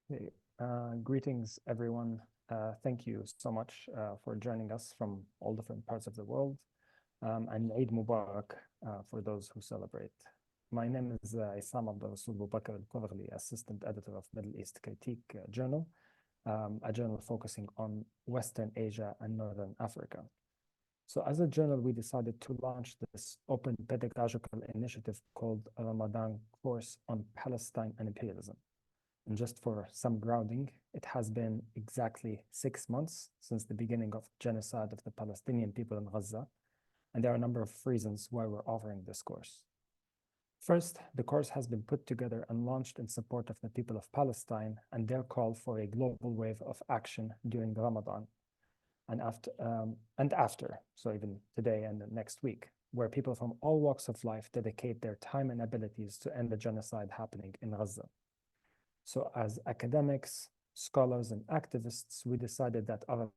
Hey, greetings, everyone. Thank you so much for joining us from all different parts of the world. And Eid Mubarak for those who celebrate. My name is Isam Abdul Rasul Bubakar Al-Qurli, Assistant Editor of Middle East Critique Journal, a journal focusing on Western Asia and Northern Africa. So as a journal, we decided to launch this open pedagogical initiative called Ramadan Course on Palestine and Imperialism. And just for some grounding, it has been exactly 6 months since the beginning of genocide of the Palestinian people in Gaza, and there are a number of reasons why we're offering this course. First, the course has been put together and launched in support of the people of Palestine and their call for a global wave of action during Ramadan and after, so even today and next week, where people from all walks of life dedicate their time and abilities to end the genocide happening in Gaza. So as academics, scholars, and activists, we decided that our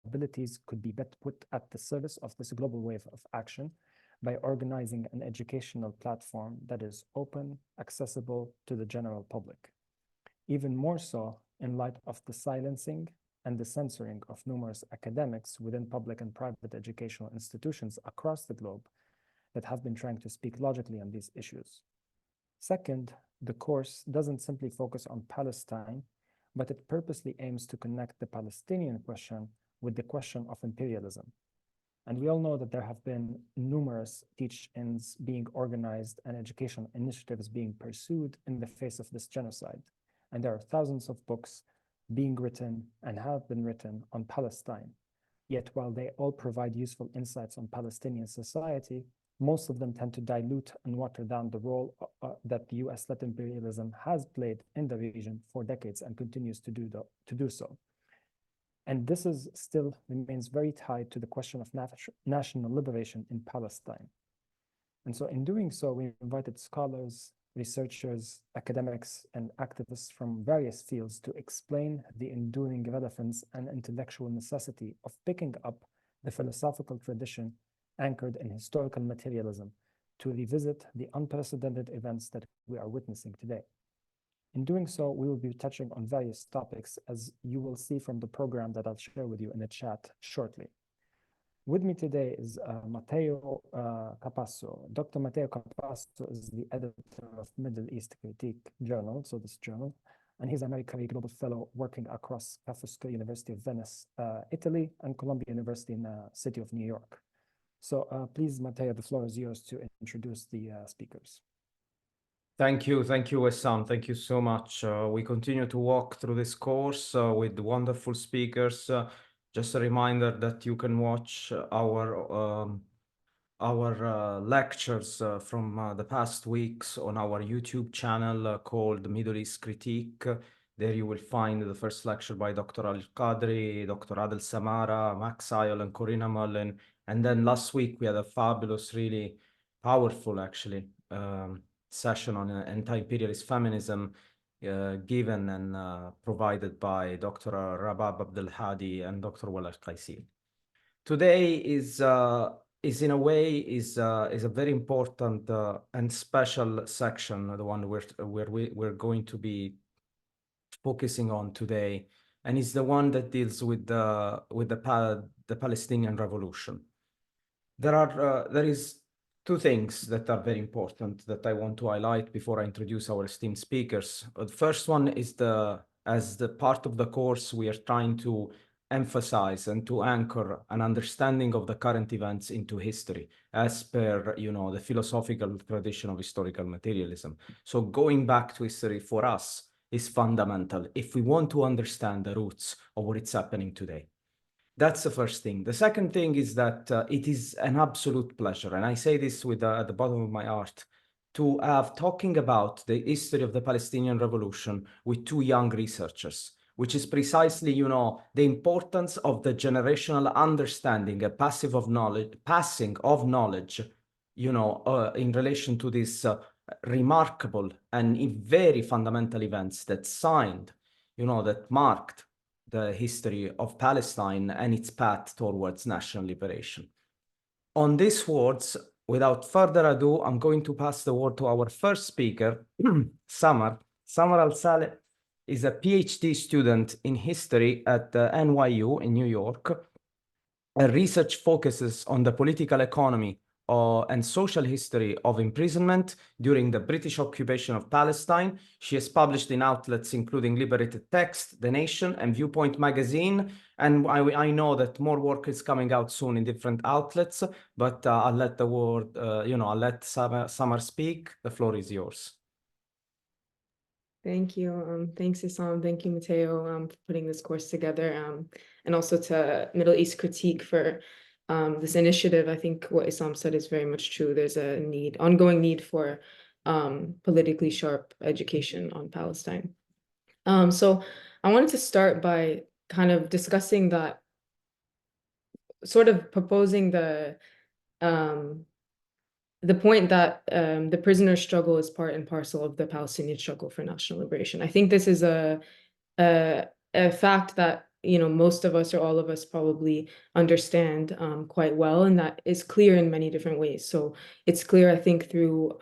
abilities could be better put at the service of this global wave of action by organizing an educational platform that is open, accessible to the general public. Even more so in light of the silencing and the censoring of numerous academics within public and private educational institutions across the globe that have been trying to speak logically on these issues. Second, the course doesn't simply focus on Palestine, but it purposely aims to connect the Palestinian question with the question of imperialism. And we all know that there have been numerous teach-ins being organized and educational initiatives being pursued in the face of this genocide. And there are thousands of books being written and have been written on Palestine. Yet while they all provide useful insights on Palestinian society, most of them tend to dilute and water down the role that the US-led imperialism has played in the region for decades and continues to do so. And this is still remains very tied to the question of national liberation in Palestine. And so in doing so, we invited scholars, researchers, academics, and activists from various fields to explain the enduring relevance and intellectual necessity of picking up the philosophical tradition anchored in historical materialism to revisit the unprecedented events that we are witnessing today. In doing so, we will be touching on various topics, as you will see from the program that I'll share with you in the chat shortly. With me today is Matteo Capasso. Dr. Matteo Capasso is the editor of Middle East Critique Journal, so this journal, and he's an American Global Fellow working across Ca' Foscari University of Venice, Italy, and Columbia University in the city of New York. So please, Matteo, the floor is yours to introduce the speakers. Thank you, Essam. Thank you so much. We continue to walk through this course with wonderful speakers. Just a reminder that you can watch our lectures from the past weeks on our YouTube channel called Middle East Critique. There you will find the first lecture by Dr. Al-Qadri, Dr. Adel Samara, Max Ayol, and Corinna Mullen. And then last week we had a fabulous, really powerful, actually, session on anti-imperialist feminism given and provided by Dr. Rabab Abdelhadi and Dr. Walad Qaisi. Today is in a way a very important and special section, the one where we're going to be focusing on today, and is the one that deals with the Palestinian Revolution. There is two things that are very important that I want to highlight before I introduce our esteemed speakers. The first one is as the part of the course, we are trying to emphasize and to anchor an understanding of the current events into history, as per, the philosophical tradition of historical materialism. So going back to history for us is fundamental if we want to understand the roots of what is happening today. That's the first thing. The second thing is that it is an absolute pleasure, and I say this with at the bottom of my heart, to have talking about the history of the Palestinian Revolution with two young researchers, which is precisely, the importance of the generational understanding, a passing of knowledge, in relation to this remarkable and very fundamental events that that marked the history of Palestine and its path towards national liberation. On these words, without further ado, I'm going to pass the word to our first speaker, Samar Saleh. is a PhD student in history at NYU in New York. Her research focuses on the political economy and social history of imprisonment during the British occupation of Palestine. She has published in outlets including Liberated Text, The Nation, and Viewpoint magazine. And I know that more work is coming out soon in different outlets, but I'll let the word, I'll let Samar speak. The floor is yours. Thank you. Thanks, Issam. Thank you, Matteo, for putting this course together, and also to Middle East Critique for this initiative. I think what Issam said is very much true. There's a ongoing need for politically sharp education on Palestine. So I wanted to start by kind of discussing that, sort of proposing the point that the prisoner struggle is part and parcel of the Palestinian struggle for national liberation. I think this is a fact that, most of us or all of us probably understand quite well, and that is clear in many different ways. So it's clear, I think, through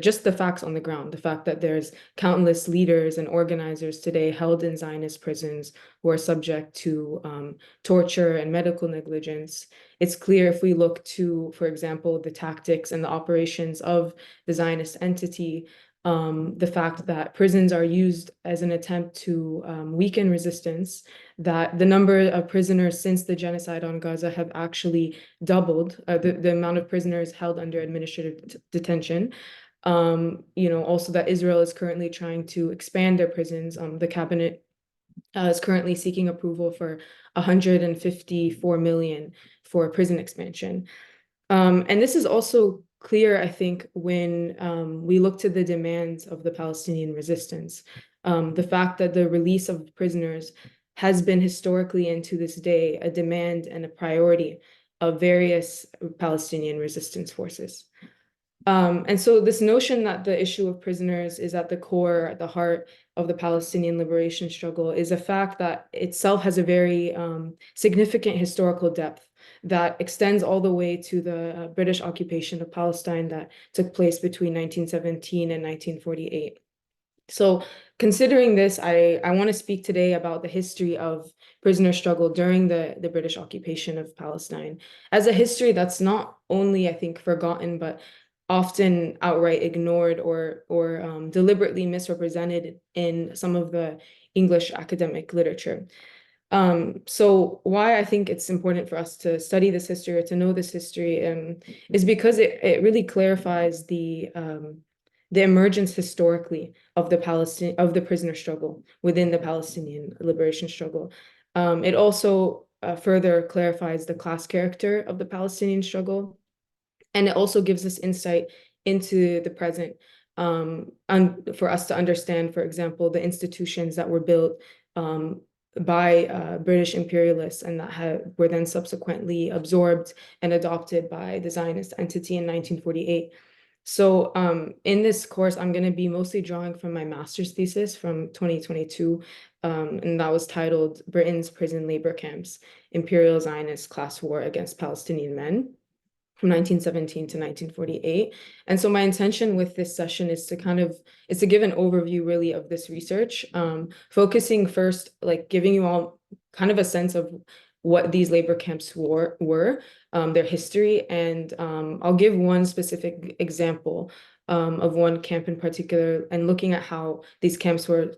just the facts on the ground, the fact that there's countless leaders and organizers today held in Zionist prisons who are subject to torture and medical negligence. It's clear if we look to, for example, the tactics and the operations of the Zionist entity, the fact that prisons are used as an attempt to weaken resistance, that the number of prisoners since the genocide on Gaza have actually doubled, the amount of prisoners held under administrative detention. Also that Israel is currently trying to expand their prisons. The cabinet is currently seeking approval for 154 million for prison expansion. And this is also clear, I think, when we look to the demands of the Palestinian resistance. The fact that the release of prisoners has been historically and to this day a demand and a priority of various Palestinian resistance forces. And so this notion that the issue of prisoners is at the core, at the heart of the Palestinian liberation struggle is a fact that itself has a very significant historical depth that extends all the way to the British occupation of Palestine that took place between 1917 and 1948. So considering this, I want to speak today about the history of prisoner struggle during the British occupation of Palestine as a history that's not only, I think, forgotten, but often outright ignored or deliberately misrepresented in some of the English academic literature. So why I think it's important for us to study this history or to know this history is because it really clarifies the emergence historically of the prisoner struggle within the Palestinian liberation struggle. It also further clarifies the class character of the Palestinian struggle. And it also gives us insight into the present and for us to understand, for example, the institutions that were built by British imperialists and that were then subsequently absorbed and adopted by the Zionist entity in 1948. So in this course, I'm going to be mostly drawing from my master's thesis from 2022, and that was titled Britain's Prison Labor Camps, Imperial Zionist Class War Against Palestinian Men, from 1917 to 1948. And so my intention with this session is to give an overview really of this research, focusing first, like giving you all kind of a sense of what these labor camps were, their history, and I'll give one specific example of one camp in particular, and looking at how these camps were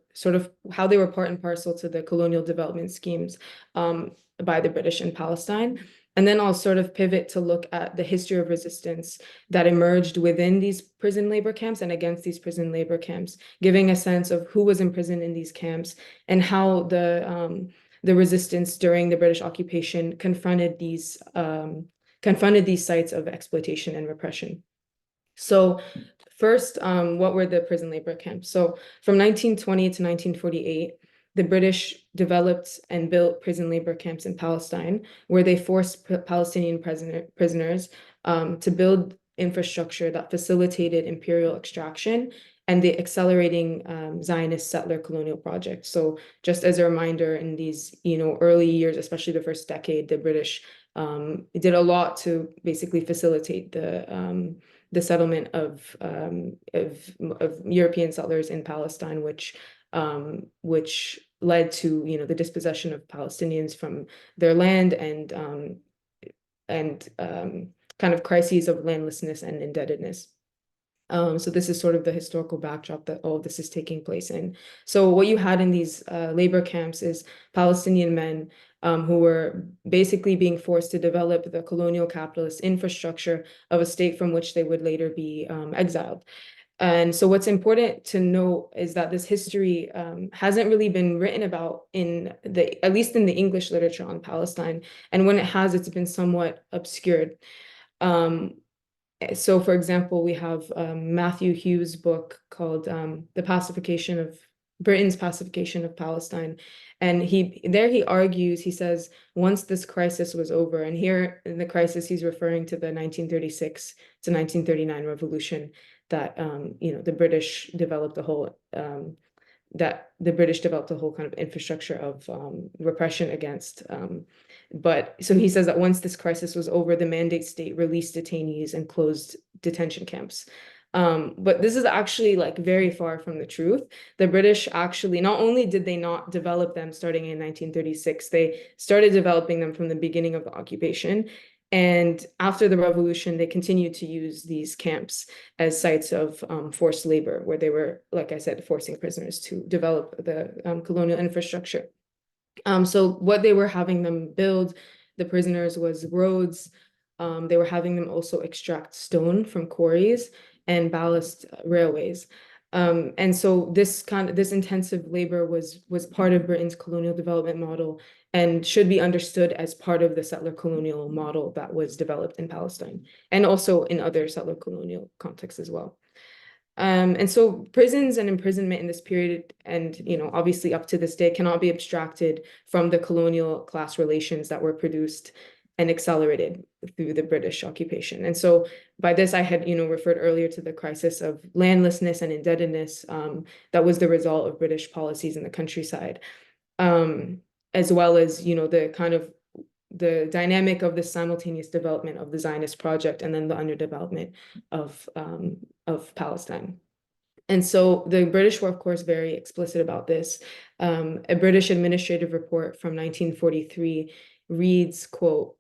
how they were part and parcel to the colonial development schemes by the British in Palestine. And then I'll sort of pivot to look at the history of resistance that emerged within these prison labor camps and against these prison labor camps, giving a sense of who was imprisoned in these camps and how the resistance during the British occupation confronted these sites of exploitation and repression. So first, what were the prison labor camps? So from 1920 to 1948, the British developed and built prison labor camps in Palestine, where they forced Palestinian prisoners to build infrastructure that facilitated imperial extraction and the accelerating Zionist settler colonial project. So just as a reminder, in these early years, especially the first decade, the British did a lot to basically facilitate the settlement of European settlers in Palestine, which which led to, the dispossession of Palestinians from their land and kind of crises of landlessness and indebtedness. So this is sort of the historical backdrop that all of this is taking place in. So what you had in these labor camps is Palestinian men who were basically being forced to develop the colonial capitalist infrastructure of a state from which they would later be exiled. And so what's important to note is that this history hasn't really been written about at least in the English literature on Palestine. And when it has, it's been somewhat obscured. So for example, we have Matthew Hughes' book called Britain's Pacification of Palestine. And he argues, he says, once this crisis was over, and here in the crisis, he's referring to the 1936 to 1939 revolution that, the British developed the whole kind of infrastructure of repression against. But so he says that once this crisis was over, the Mandate State released detainees and closed detention camps. But this is actually like very far from the truth. The British actually, not only did they not develop them starting in 1936, they started developing them from the beginning of the occupation. And after the revolution, they continued to use these camps as sites of forced labor, where they were, like I said, forcing prisoners to develop the colonial infrastructure. So what they were having them build, the prisoners, was roads. They were having them also extract stone from quarries and ballast railways. And so this intensive labor was part of Britain's colonial development model and should be understood as part of the settler colonial model that was developed in Palestine and also in other settler colonial contexts as well. And so prisons and imprisonment in this period, and obviously up to this day, cannot be abstracted from the colonial class relations that were produced and accelerated through the British occupation. And so by this, I had referred earlier to the crisis of landlessness and indebtedness that was the result of British policies in the countryside, as well as the dynamic of the simultaneous development of the Zionist project and then the underdevelopment of Palestine. And so the British were, of course, very explicit about this. A British administrative report from 1943 reads, quote,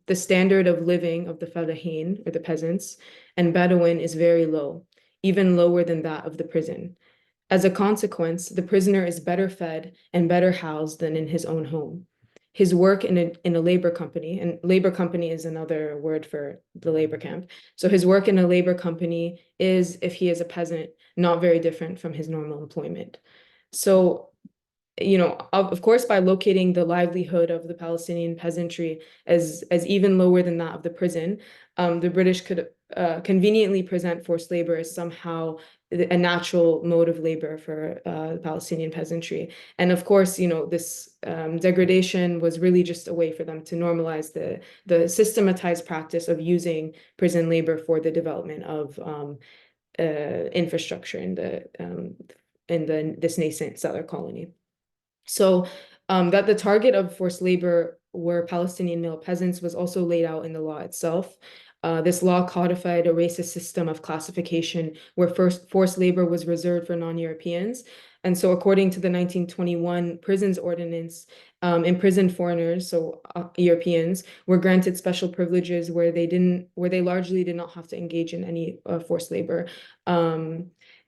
"The standard of living of the Falahin, or the peasants, and Bedouin is very low, even lower than that of the prison. As a consequence, the prisoner is better fed and better housed than in his own home. His work in a labor company," and labor company is another word for the labor camp. So his work in a labor company is, if he is a peasant, not very different from his normal employment. So, of course, by locating the livelihood of the Palestinian peasantry as even lower than that of the prison, the British could conveniently present forced labor as somehow a natural mode of labor for the Palestinian peasantry. And of course, this degradation was really just a way for them to normalize the systematized practice of using prison labor for the development of infrastructure in this nascent settler colony. So that the target of forced labor were Palestinian male peasants was also laid out in the law itself. This law codified a racist system of classification where forced labor was reserved for non-Europeans. And so according to the 1921 prisons ordinance, imprisoned foreigners, so Europeans, were granted special privileges where they largely did not have to engage in any forced labor.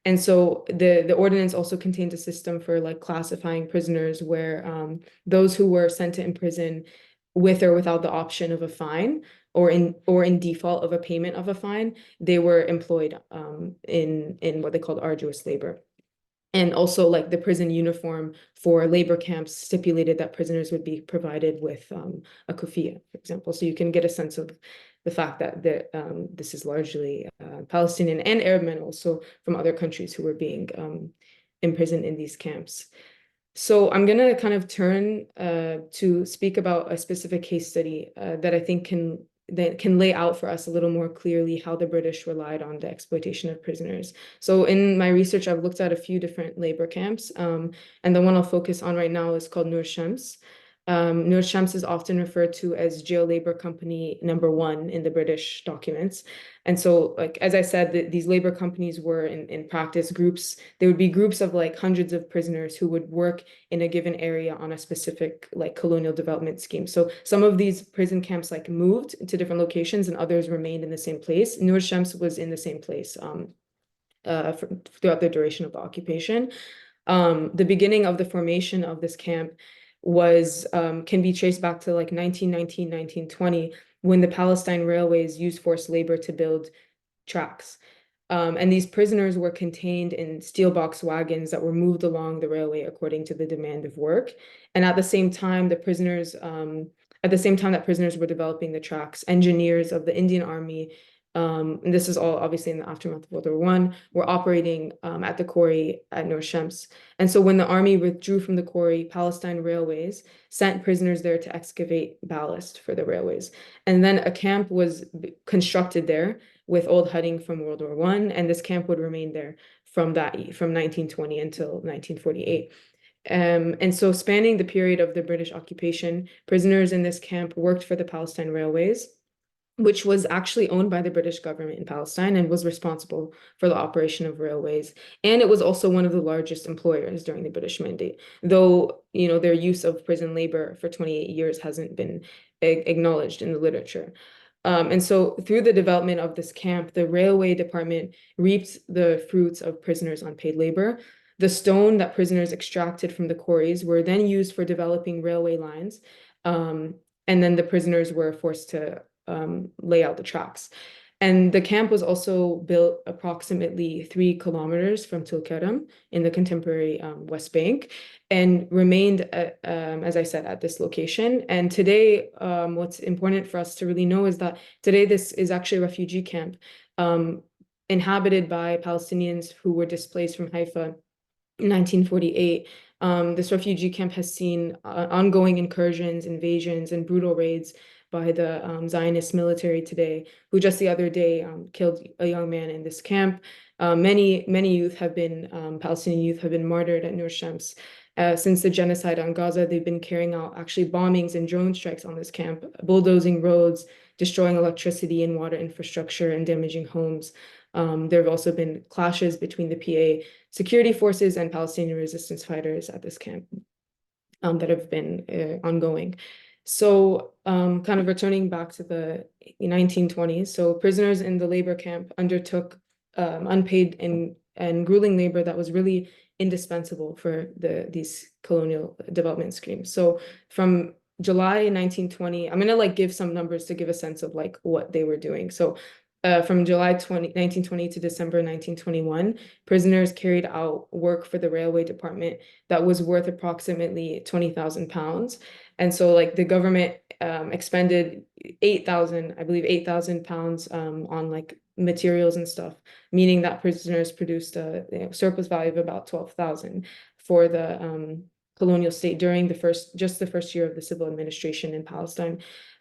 And so the ordinance also contained a system for classifying prisoners where those who were sent to imprison with or without the option of a fine or in default of a payment of a fine, they were employed in what they called arduous labor. And also the prison uniform for labor camps stipulated that prisoners would be provided with a kufiya, for example. So you can get a sense of the fact that this is largely Palestinian and Arab men also from other countries who were being imprisoned in these camps. So I'm going to kind of turn to speak about a specific case study that I think can lay out for us a little more clearly how the British relied on the exploitation of prisoners. So in my research, I've looked at a few different labor camps, and the one I'll focus on right now is called Nur Shams. Nur Shams is often referred to as jail labor company #1 in the British documents. And so, like, as I said, these labor companies were in practice groups. There would be groups of like hundreds of prisoners who would work in a given area on a specific like colonial development scheme. So some of these prison camps like moved to different locations and others remained in the same place. Nur Shams was in the same place throughout the duration of the occupation. The beginning of the formation of this camp was can be traced back to like 1919, 1920, when the Palestine Railways used forced labor to build tracks. And these prisoners were contained in steel box wagons that were moved along the railway according to the demand of work. And at the same time, that prisoners were developing the tracks, engineers of the Indian Army, and this is all obviously in the aftermath of World War I, were operating at the quarry at Nur Shams. And so when the army withdrew from the quarry, Palestine Railways sent prisoners there to excavate ballast for the railways. And then a camp was constructed there with old hutting from World War I, and this camp would remain there from 1920 until 1948. And so spanning the period of the British occupation, prisoners in this camp worked for the Palestine Railways, which was actually owned by the British government in Palestine and was responsible for the operation of railways. And it was also one of the largest employers during the British Mandate, though, you know, their use of prison labor for 28 years hasn't been acknowledged in the literature. And so through the development of this camp, the railway department reaped the fruits of prisoners' unpaid labor. The stone that prisoners extracted from the quarries were then used for developing railway lines. And then the prisoners were forced to lay out the tracks. And the camp was also built approximately 3 kilometers from Tulkarem in the contemporary West Bank, and remained, as I said, at this location. And today, what's important for us to really know is that today this is actually a refugee camp inhabited by Palestinians who were displaced from Haifa in 1948. This refugee camp has seen ongoing incursions, invasions, and brutal raids by the Zionist military today, who just the other day killed a young man in this camp. Many youth have been, Palestinian youth have been martyred at Nur Shams. Since the genocide on Gaza, they've been carrying out actually bombings and drone strikes on this camp, bulldozing roads, destroying electricity and water infrastructure, and damaging homes. There have also been clashes between the PA security forces and Palestinian resistance fighters at this camp that have been ongoing. So kind of returning back to the 1920s, so prisoners in the labor camp undertook unpaid and grueling labor that was really indispensable for these colonial development schemes. So from July 1920, I'm gonna like give some numbers to give a sense of like what they were doing. So from July 1920 to December 1921, prisoners carried out work for the railway department that was worth approximately £20,000. And so like the government expended 8,000, I believe 8,000 pounds on like materials and stuff, meaning that prisoners produced a surplus value of about 12,000 for the colonial state during the first year of the civil administration in Palestine.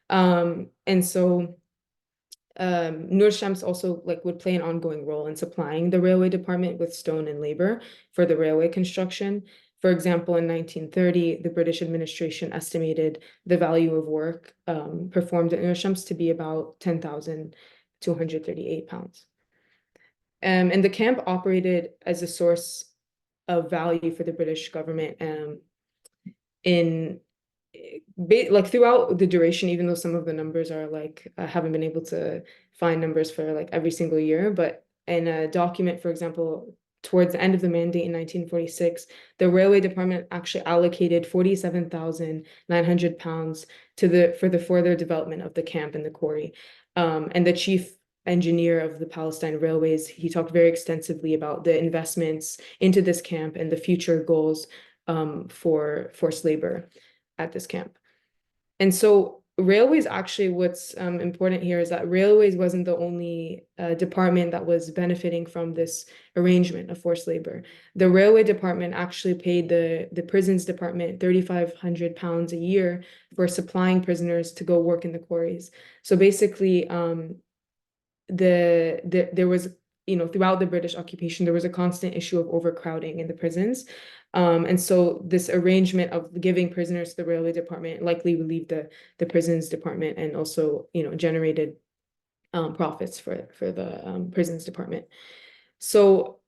And so Nur Shams also like would play an ongoing role in supplying the railway department with stone and labor for the railway construction. For example, in 1930, the British administration estimated the value of work performed at Nur Shams to be about £10,238. And the camp operated as a source of value for the British government like throughout the duration, even though some of the numbers are like, I haven't been able to find numbers for like every single year, but in a document, for example, towards the end of the mandate in 1946, the railway department actually allocated £47,900 for the further development of the camp and the quarry. And the chief engineer of the Palestine Railways, he talked very extensively about the investments into this camp and the future goals for forced labor at this camp. And so railways, actually what's important here is that railways wasn't the only department that was benefiting from this arrangement of forced labor. The railway department actually paid the prisons department £3,500 a year for supplying prisoners to go work in the quarries. So basically there was throughout the British occupation, there was a constant issue of overcrowding in the prisons. And so this arrangement of giving prisoners to the railway department likely relieved the prisons department, and also, generated profits for the prisons department. So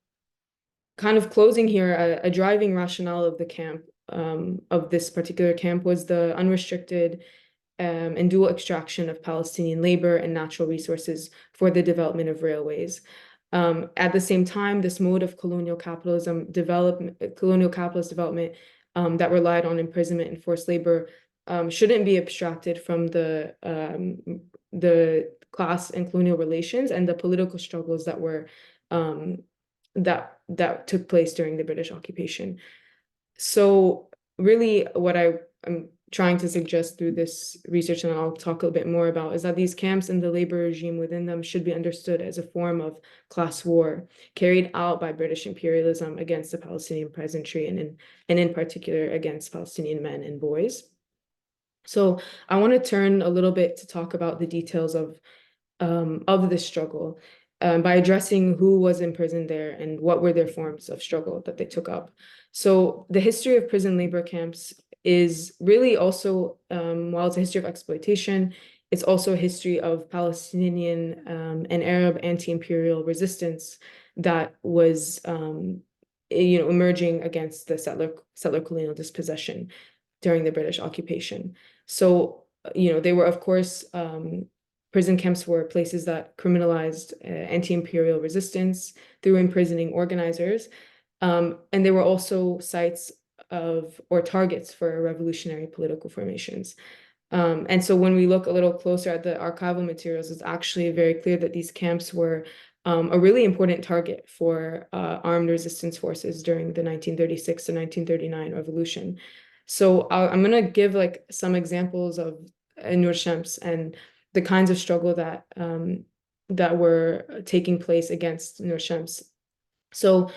kind of closing here, a driving rationale of the camp, of this particular camp, was the unrestricted and dual extraction of Palestinian labor and natural resources for the development of railways. At the same time, this mode of colonial capitalist development that relied on imprisonment and forced labor shouldn't be abstracted from the class and colonial relations and the political struggles that were that took place during the British occupation. So really what I'm trying to suggest through this research, and I'll talk a bit more about, is that these camps and the labor regime within them should be understood as a form of class war carried out by British imperialism against the Palestinian peasantry, and in particular against Palestinian men and boys. So I want to turn a little bit to talk about the details of this struggle, by addressing who was imprisoned there and what were their forms of struggle that they took up. So the history of prison labor camps is really also, while it's a history of exploitation, it's also a history of Palestinian and Arab anti-imperial resistance that was emerging against the settler colonial dispossession during the British occupation. So they were, of course, prison camps were places that criminalized anti-imperial resistance through imprisoning organizers. And they were also sites or targets for revolutionary political formations. And so when we look a little closer at the archival materials, it's actually very clear that these camps were a really important target for armed resistance forces during the 1936 to 1939 revolution. So I'm going to give some examples of Nur Shams and the kinds of struggle that were taking place against Nur Shams. So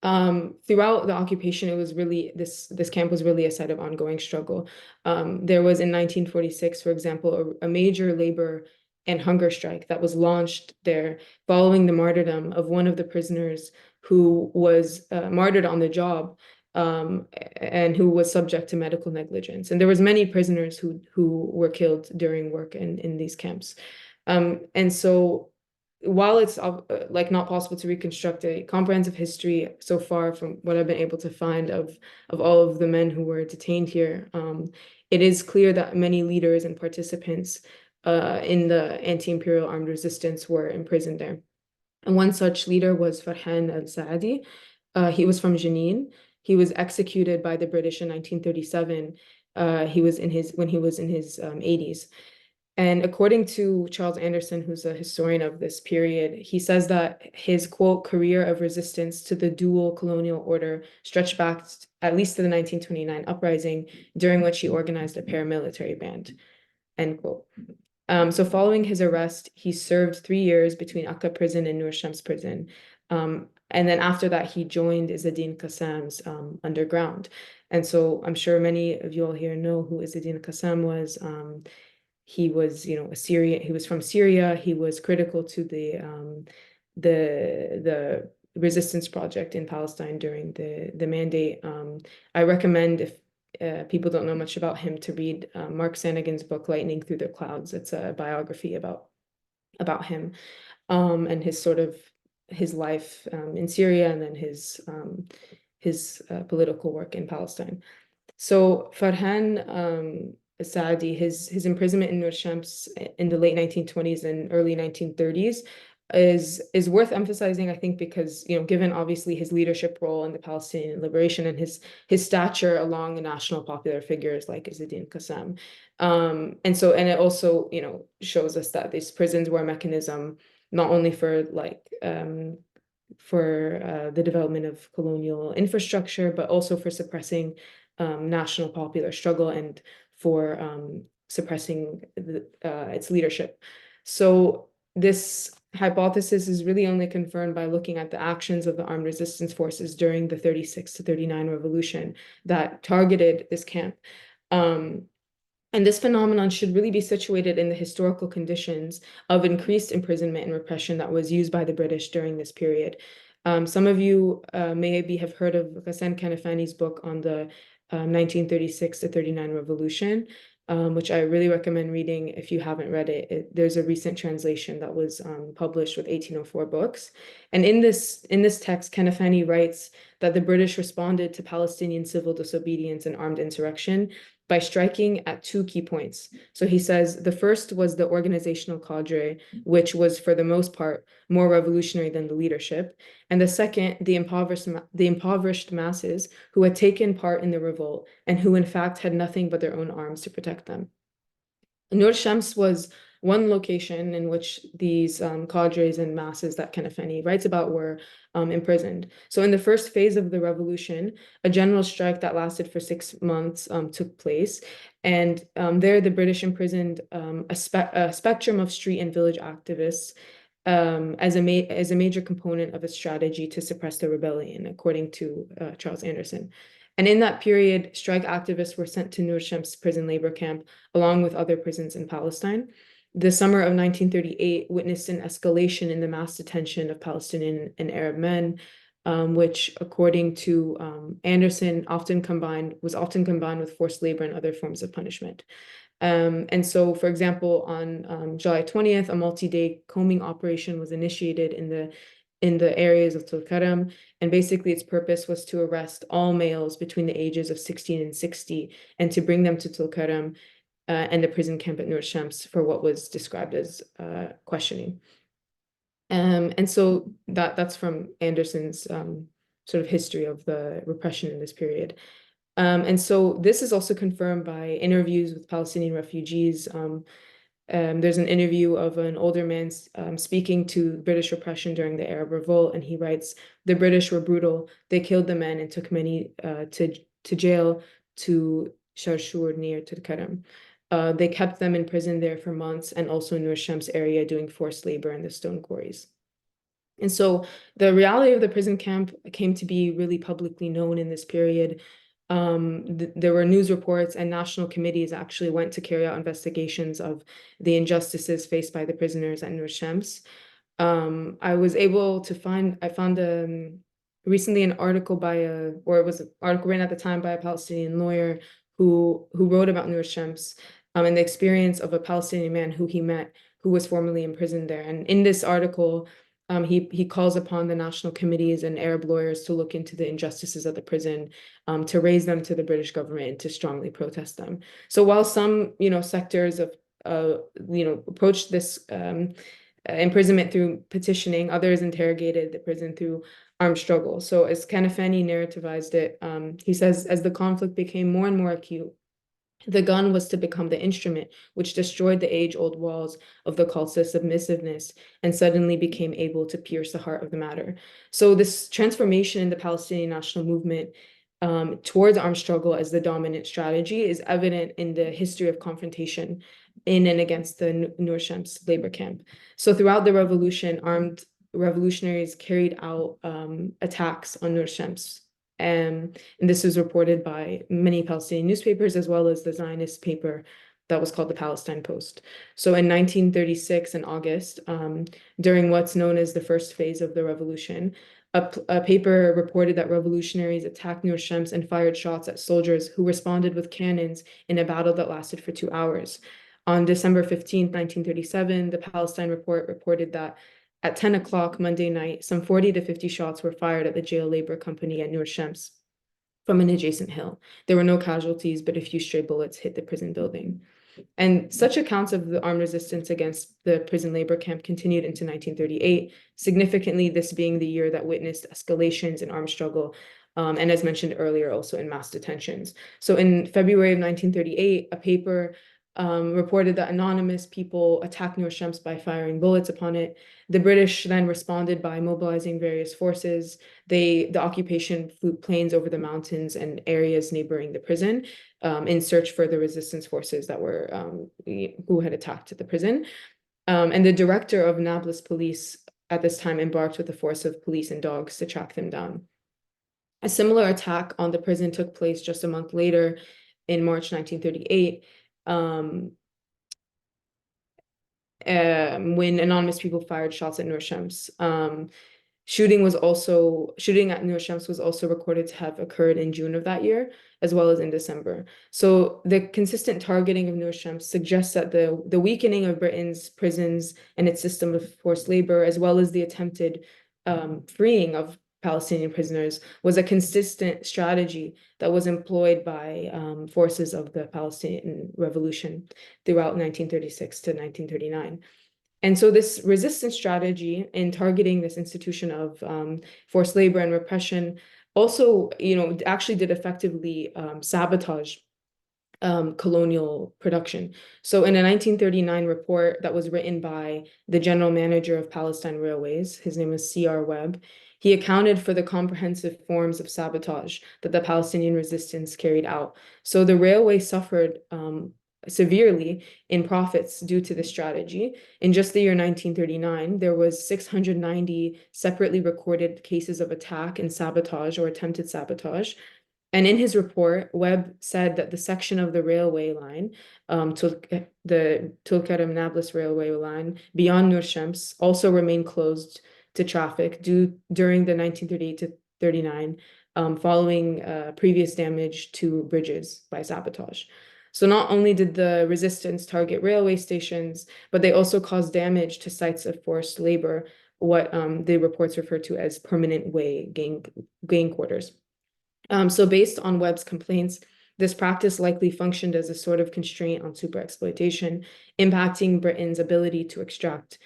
throughout the occupation, it was really this camp was really a site of ongoing struggle. There was in 1946, for example, a major labor and hunger strike that was launched there following the martyrdom of one of the prisoners who was martyred on the job, and who was subject to medical negligence. And there was many prisoners who were killed during work in these camps. And so while it's not possible to reconstruct a comprehensive history so far from what I've been able to find of all of the men who were detained here, it is clear that many leaders and participants in the anti-imperial armed resistance were imprisoned there. And one such leader was Farhan al-Saadi. He was from Jenin. He was executed by the British in 1937. When he was in his 80s. And according to Charles Anderson, who's a historian of this period, he says that his, quote, career of resistance to the dual colonial order stretched back at least to the 1929 uprising, during which he organized a paramilitary band, end quote. So following his arrest, he served 3 years between Akka prison and Nur Shams prison. And then after that, he joined Izzeddin Qassam's underground. And so I'm sure many of you all here know who Izzeddin Qassam was. He was, a Syrian. He was from Syria. He was critical to the resistance project in Palestine during the Mandate. I recommend, if people don't know much about him, to read Mark Sanigan's book "Lightning Through the Clouds." It's a biography about him and his life in Syria, and then his political work in Palestine. So Farhan Saadi, his imprisonment in Nur Shams in the late 1920s and early 1930s is worth emphasizing, I think, because given obviously his leadership role in the Palestinian liberation and his stature along the national popular figures like Izzeddin Qassam, and it also shows us that these prisons were a mechanism not only for the development of colonial infrastructure, but also for suppressing national popular struggle and for suppressing its leadership. So this hypothesis is really only confirmed by looking at the actions of the armed resistance forces during the 36 to 39 revolution that targeted this camp. And this phenomenon should really be situated in the historical conditions of increased imprisonment and repression that was used by the British during this period. Some of you maybe have heard of Ghassan Kanafani's book on the 1936 to 39 revolution, which I really recommend reading if you haven't read it. There's a recent translation that was published with 1804 books. And in this text, Kanafani writes that the British responded to Palestinian civil disobedience and armed insurrection by striking at two key points. So he says the first was the organizational cadre, which was for the most part more revolutionary than the leadership. And the second, the impoverished masses who had taken part in the revolt and who in fact had nothing but their own arms to protect them. Nur Shams was one location in which these cadres and masses that Kanafani writes about were imprisoned. So in the first phase of the revolution, a general strike that lasted for 6 months took place. And there the British imprisoned a spectrum of street and village activists as a major component of a strategy to suppress the rebellion, according to Charles Anderson. And in that period, strike activists were sent to Nur Shams prison labor camp, along with other prisons in Palestine. The summer of 1938 witnessed an escalation in the mass detention of Palestinian and Arab men, which, according to Anderson, was often combined with forced labor and other forms of punishment. And so, for example, on July 20th, a multi-day combing operation was initiated in the areas of Tulkarem, and basically its purpose was to arrest all males between the ages of 16 and 60 and to bring them to Tulkarem and the prison camp at Nur Shams for what was described as questioning. And so that's from Anderson's sort of history of the repression in this period. And so this is also confirmed by interviews with Palestinian refugees. There's an interview of an older man speaking to British repression during the Arab Revolt, and he writes, "The British were brutal. They killed the men and took many to jail to Sharshur near Tulkarem. They kept them in prison there for months, and also in Nur Shams area doing forced labor in the stone quarries." And so the reality of the prison camp came to be really publicly known in this period. There were news reports, and national committees actually went to carry out investigations of the injustices faced by the prisoners at Nur Shams. I found recently an article it was an article written at the time by a Palestinian lawyer who wrote about Nur Shams and the experience of a Palestinian man who he met who was formerly imprisoned there. And in this article, he calls upon the national committees and Arab lawyers to look into the injustices of the prison, to raise them to the British government and to strongly protest them. So while some, sectors of, approached this imprisonment through petitioning, others interrogated the prison through armed struggle. So as Kanafani narrativized it, he says, as the conflict became more and more acute, the gun was to become the instrument which destroyed the age-old walls of the cult's submissiveness and suddenly became able to pierce the heart of the matter. So this transformation in the Palestinian national movement towards armed struggle as the dominant strategy is evident in the history of confrontation in and against the Nur Shams labor camp. So throughout the revolution, armed revolutionaries carried out attacks on Nur Shams. And this was reported by many Palestinian newspapers, as well as the Zionist paper that was called the Palestine Post. So in 1936, in August, during what's known as the first phase of the revolution, a paper reported that revolutionaries attacked Nur Shams and fired shots at soldiers who responded with cannons in a battle that lasted for 2 hours. On December 15, 1937, the Palestine Report reported that at 10 o'clock Monday night, some 40 to 50 shots were fired at the jail labor company at Nur Shams from an adjacent hill. There were no casualties, but a few stray bullets hit the prison building. And such accounts of the armed resistance against the prison labor camp continued into 1938, significantly this being the year that witnessed escalations in armed struggle, and as mentioned earlier, also in mass detentions. So in February of 1938, a paper reported that anonymous people attacked Nur Shams by firing bullets upon it. The British then responded by mobilizing various forces. The occupation flew planes over the mountains and areas neighboring the prison in search for the resistance forces that were who had attacked the prison. And the director of Nablus police at this time embarked with a force of police and dogs to track them down. A similar attack on the prison took place just a month later in March 1938. when anonymous people fired shots at Nur Shams. Shooting at Nur Shams was also recorded to have occurred in June of that year, as well as in December. So the consistent targeting of Nur Shams suggests that the weakening of Britain's prisons and its system of forced labor, as well as the attempted freeing of Palestinian prisoners, was a consistent strategy that was employed by forces of the Palestinian Revolution throughout 1936 to 1939. And so this resistance strategy in targeting this institution of forced labor and repression also, actually did effectively sabotage colonial production. So in a 1939 report that was written by the general manager of Palestine Railways, his name is C.R. Webb, he accounted for the comprehensive forms of sabotage that the Palestinian resistance carried out. So the railway suffered severely in profits due to this strategy. In just the year 1939, there was 690 separately recorded cases of attack and sabotage or attempted sabotage. And in his report, Webb said that the section of the railway line, the Tulkarem Nablus railway line beyond Nur Shams, also remained closed to traffic during the 1938 to 39, following previous damage to bridges by sabotage. So not only did the resistance target railway stations, but they also caused damage to sites of forced labor, what the reports refer to as permanent way gang quarters. So based on Webb's complaints, this practice likely functioned as a sort of constraint on superexploitation, impacting Britain's ability to extract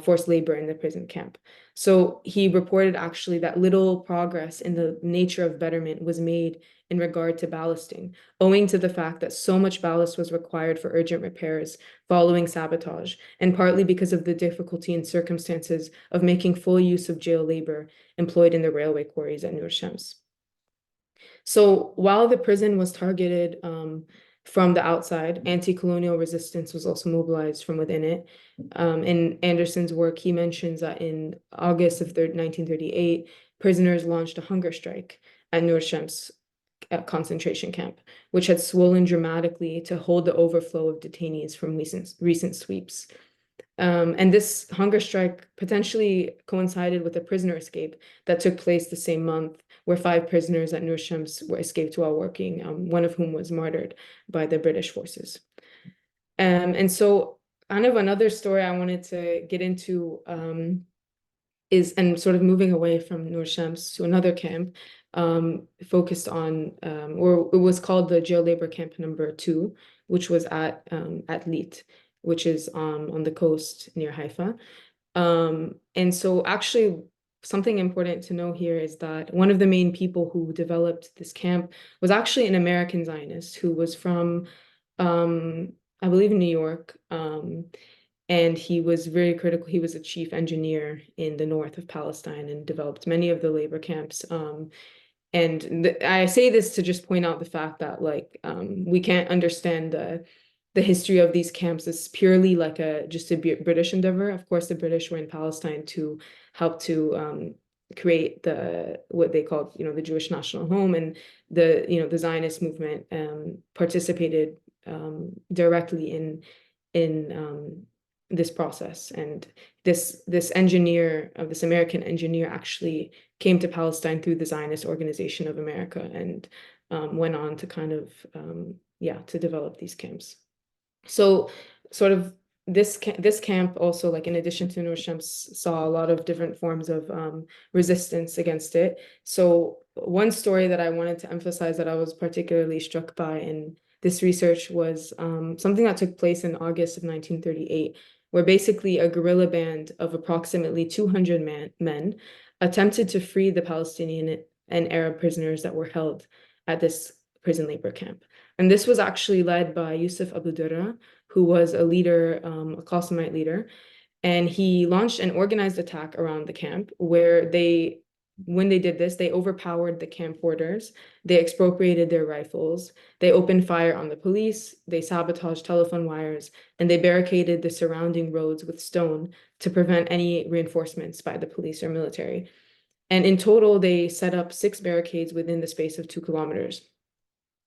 forced labor in the prison camp. So he reported actually that little progress in the nature of betterment was made in regard to ballasting, owing to the fact that so much ballast was required for urgent repairs following sabotage, and partly because of the difficulty and circumstances of making full use of jail labor employed in the railway quarries at Nur Shams. So while the prison was targeted from the outside, anti-colonial resistance was also mobilized from within it. In Anderson's work, he mentions that in August of 1938, prisoners launched a hunger strike at Nur Shams concentration camp, which had swollen dramatically to hold the overflow of detainees from recent sweeps. And this hunger strike potentially coincided with a prisoner escape that took place the same month, where 5 prisoners at Nur Shams were escaped while working, one of whom was martyred by the British forces. And so kind of another story I wanted to get into is, and sort of moving away from Nur Shams to another camp, focused on, or it was called the jail labor camp number 2, which was at Lit, which is on the coast near Haifa. And so actually something important to know here is that one of the main people who developed this camp was actually an American Zionist who was from, I believe, New York. And he was very critical. He was a chief engineer in the north of Palestine and developed many of the labor camps. And I say this to just point out the fact that we can't understand the history of these camps as purely like just a British endeavor. Of course, the British were in Palestine to help to create what they called, the Jewish national home, and the Zionist movement participated directly in this process. And this American engineer actually came to Palestine through the Zionist Organization of America and went on to kind of to develop these camps. So sort of this camp also, in addition to Nur Shams, saw a lot of different forms of resistance against it. So one story that I wanted to emphasize that I was particularly struck by in this research was something that took place in August of 1938, where basically a guerrilla band of approximately 200 men attempted to free the Palestinian and Arab prisoners that were held at this prison labor camp. And this was actually led by Yusuf Abu Durra, who was a leader, a Qasimite leader. And he launched an organized attack around the camp where when they did this, they overpowered the camp warders, they expropriated their rifles, they opened fire on the police, they sabotaged telephone wires, and they barricaded the surrounding roads with stone to prevent any reinforcements by the police or military. And in total, they set up 6 barricades within the space of 2 kilometers.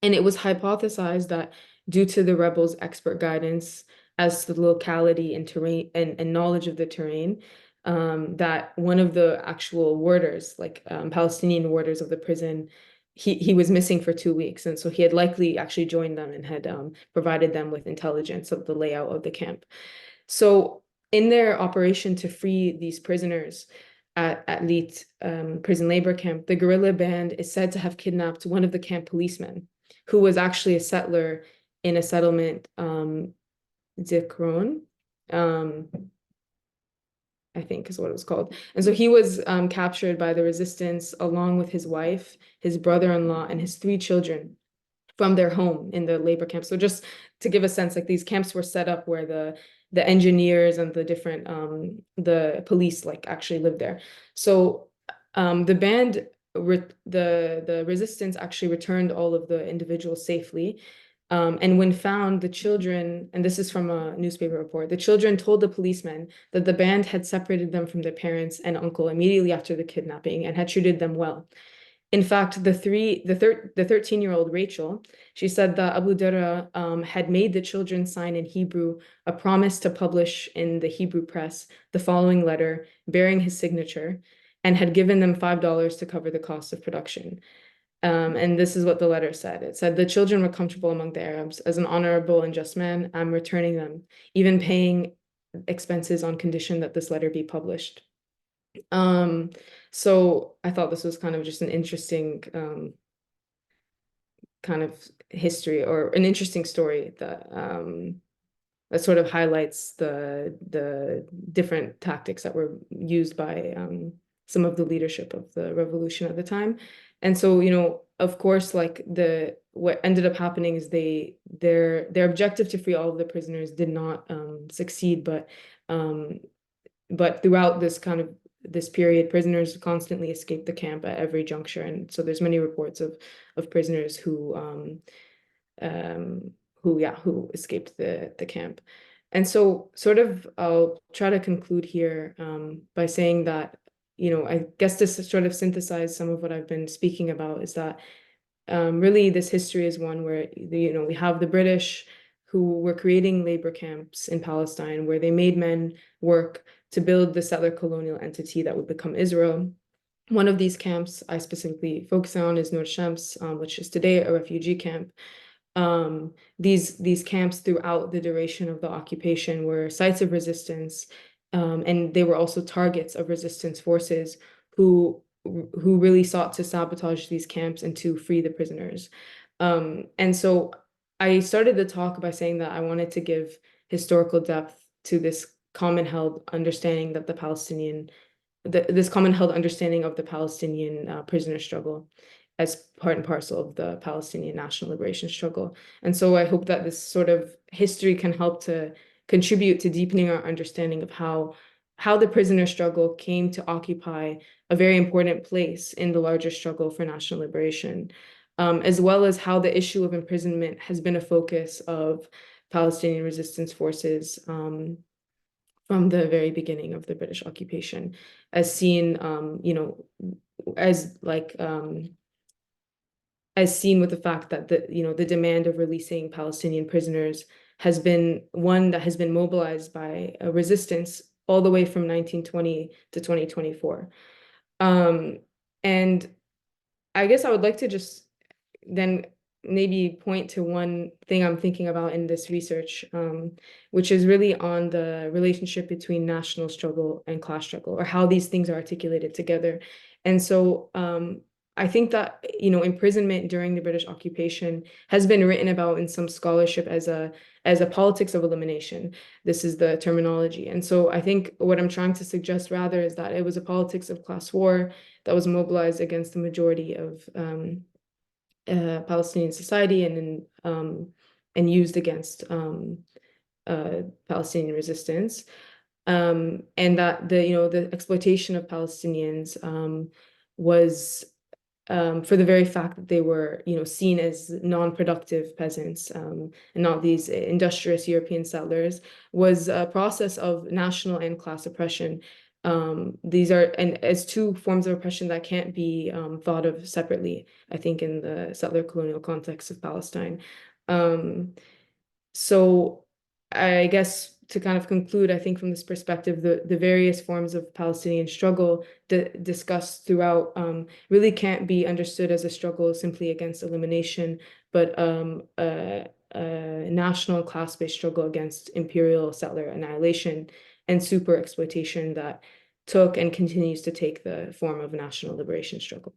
And it was hypothesized that due to the rebels' expert guidance as to the locality and terrain and knowledge of the terrain, that one of the actual warders, like Palestinian warders of the prison, he was missing for 2 weeks. And so he had likely actually joined them and had provided them with intelligence of the layout of the camp. So in their operation to free these prisoners at Lit prison labor camp, the guerrilla band is said to have kidnapped one of the camp policemen, who was actually a settler in a settlement, Zikron, I think is what it was called. And so he was captured by the resistance along with his wife, his brother-in-law, and his 3 children from their home in the labor camp. So just to give a sense, like these camps were set up where the engineers and the different the police like actually lived there. So the band the resistance actually returned all of the individuals safely. And when found, the children, and this is from a newspaper report, the children told the policemen that the band had separated them from their parents and uncle immediately after the kidnapping and had treated them well. In fact, the 13-year-old Rachel, she said that Abu Dara had made the children sign in Hebrew a promise to publish in the Hebrew press the following letter bearing his signature, and had given them $5 to cover the cost of production. And this is what the letter said. It said, the children were comfortable among the Arabs. As an honorable and just man, I'm returning them, even paying expenses on condition that this letter be published. So I thought this was kind of just an interesting kind of history, or an interesting story that that sort of highlights the different tactics that were used by some of the leadership of the revolution at the time. And so, you know, of course, like what ended up happening is their objective to free all of the prisoners did not succeed, but throughout this period, prisoners constantly escaped the camp at every juncture. And so there's many reports of prisoners who escaped the camp. And so sort of I'll try to conclude here by saying that, you know, I guess this sort of synthesize some of what I've been speaking about, is that really this history is one where, you know, we have the British who were creating labor camps in Palestine where they made men work to build the settler colonial entity that would become Israel. One of these camps I specifically focus on is Nur Shams, which is today a refugee camp. These camps throughout the duration of the occupation were sites of resistance, and they were also targets of resistance forces who really sought to sabotage these camps and to free the prisoners. And so I started the talk by saying that I wanted to give historical depth to this common held understanding that this common held understanding of the Palestinian prisoner struggle as part and parcel of the Palestinian national liberation struggle. And so I hope that this sort of history can help to contribute to deepening our understanding of how the prisoner struggle came to occupy a very important place in the larger struggle for national liberation, as well as how the issue of imprisonment has been a focus of Palestinian resistance forces from the very beginning of the British occupation, as seen, you know, as seen with the fact that the demand of releasing Palestinian prisoners has been one that has been mobilized by a resistance all the way from 1920 to 2024. And I guess I would like to just then maybe point to one thing I'm thinking about in this research, which is really on the relationship between national struggle and class struggle, or how these things are articulated together. And so I think that, you know, imprisonment during the British occupation has been written about in some scholarship as a politics of elimination. This is the terminology. And so I think what I'm trying to suggest rather is that it was a politics of class war that was mobilized against the majority of Palestinian society and used against Palestinian resistance, and that the exploitation of Palestinians was for the very fact that they were seen as non-productive peasants and not these industrious European settlers, was a process of national and class oppression. These are, and as two forms of oppression that can't be thought of separately, I think, in the settler colonial context of Palestine. So I guess to kind of conclude, I think from this perspective, the various forms of Palestinian struggle discussed throughout really can't be understood as a struggle simply against elimination, but a national class-based struggle against imperial settler annihilation and super exploitation that took and continues to take the form of a national liberation struggle.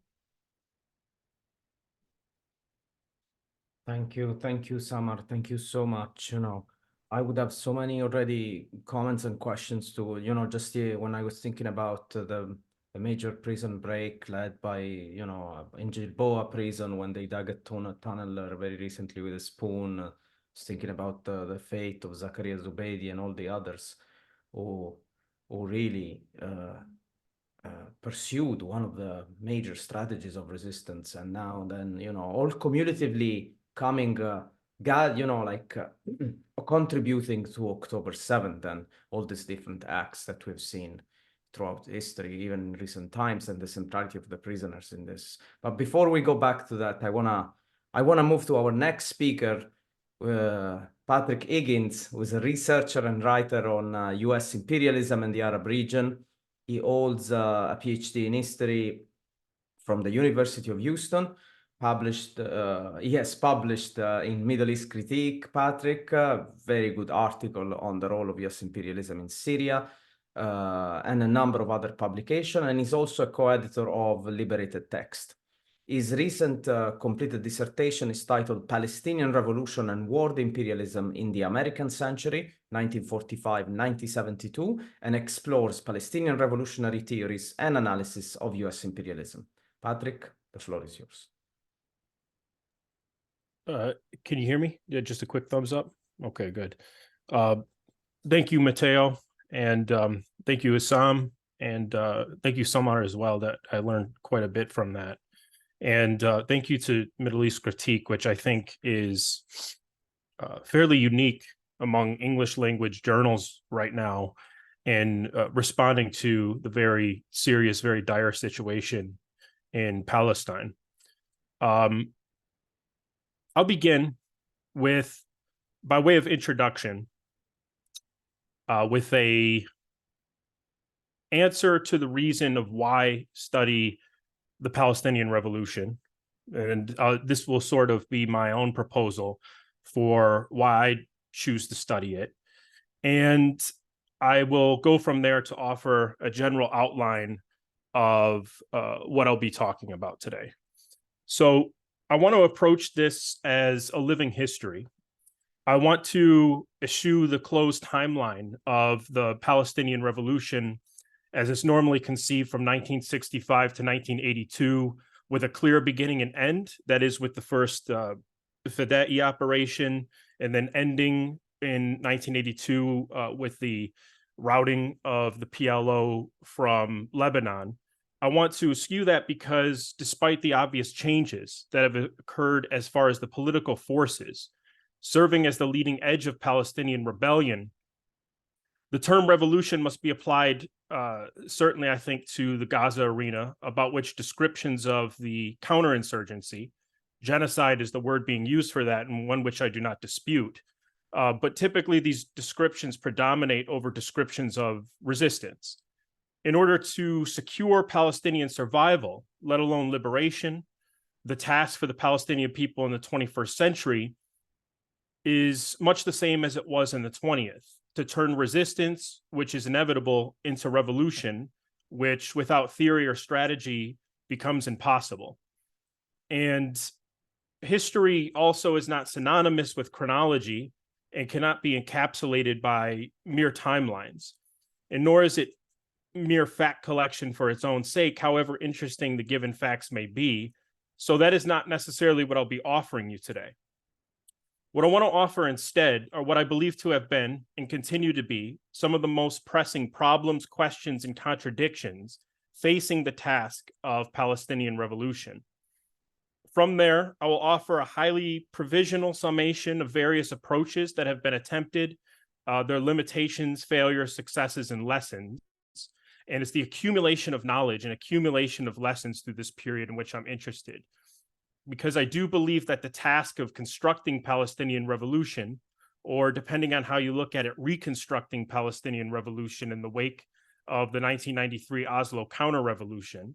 Thank you, Samar. Thank you so much. I would have so many already comments and questions to, just when I was thinking about the major prison break led by, in Gilboa prison when they dug a tunnel very recently with a spoon. I was thinking about the fate of Zakaria Zubeidi and all the others who really pursued one of the major strategies of resistance, and now then, all cumulatively coming, contributing to October 7th and all these different acts that we've seen throughout history, even in recent times, and the centrality of the prisoners in this. But before we go back to that, I wanna move to our next speaker, Patrick Higgins, who is a researcher and writer on US imperialism and the Arab region. He holds a PhD in history from the University of Houston. He has published in Middle East Critique, Patrick, a very good article on the role of US imperialism in Syria, and a number of other publications. And he's also a co-editor of Liberated Text. His recent completed dissertation is titled Palestinian Revolution and World Imperialism in the American Century, 1945-1972, and explores Palestinian revolutionary theories and analysis of US imperialism. Patrick, the floor is yours. Can you hear me? Yeah, just a quick thumbs up. Okay, good. Thank you, Matteo, and thank you, Assam, and thank you, Samar, as well. That I learned quite a bit from that. And thank you to Middle East Critique, which I think is fairly unique among English language journals right now in responding to the very serious, very dire situation in Palestine. I'll begin with, by way of introduction, with a answer to the reason of why study the Palestinian Revolution. And this will sort of be my own proposal for why I choose to study it. And I will go from there to offer a general outline of what I'll be talking about today. So I want to approach this as a living history. I want to eschew the closed timeline of the Palestinian Revolution as it's normally conceived from 1965 to 1982, with a clear beginning and end, that is with the first Fidai operation, and then ending in 1982 with the routing of the PLO from Lebanon. I want to eschew that because despite the obvious changes that have occurred as far as the political forces serving as the leading edge of Palestinian rebellion, the term revolution must be applied certainly, I think, to the Gaza arena, about which descriptions of the counterinsurgency, genocide is the word being used for that, and one which I do not dispute. But typically these descriptions predominate over descriptions of resistance. In order to secure Palestinian survival, let alone liberation, the task for the Palestinian people in the 21st century is much the same as it was in the 20th. To turn resistance, which is inevitable, into revolution, which without theory or strategy becomes impossible. And history also is not synonymous with chronology and cannot be encapsulated by mere timelines. And nor is it mere fact collection for its own sake, however interesting the given facts may be. So that is not necessarily what I'll be offering you today. What I want to offer instead are what I believe to have been, and continue to be, some of the most pressing problems, questions, and contradictions facing the task of Palestinian revolution. From there, I will offer a highly provisional summation of various approaches that have been attempted, their limitations, failures, successes, and lessons. And it's the accumulation of knowledge and accumulation of lessons through this period in which I'm interested. Because I do believe that the task of constructing Palestinian revolution, or depending on how you look at it, reconstructing Palestinian revolution in the wake of the 1993 Oslo counter-revolution,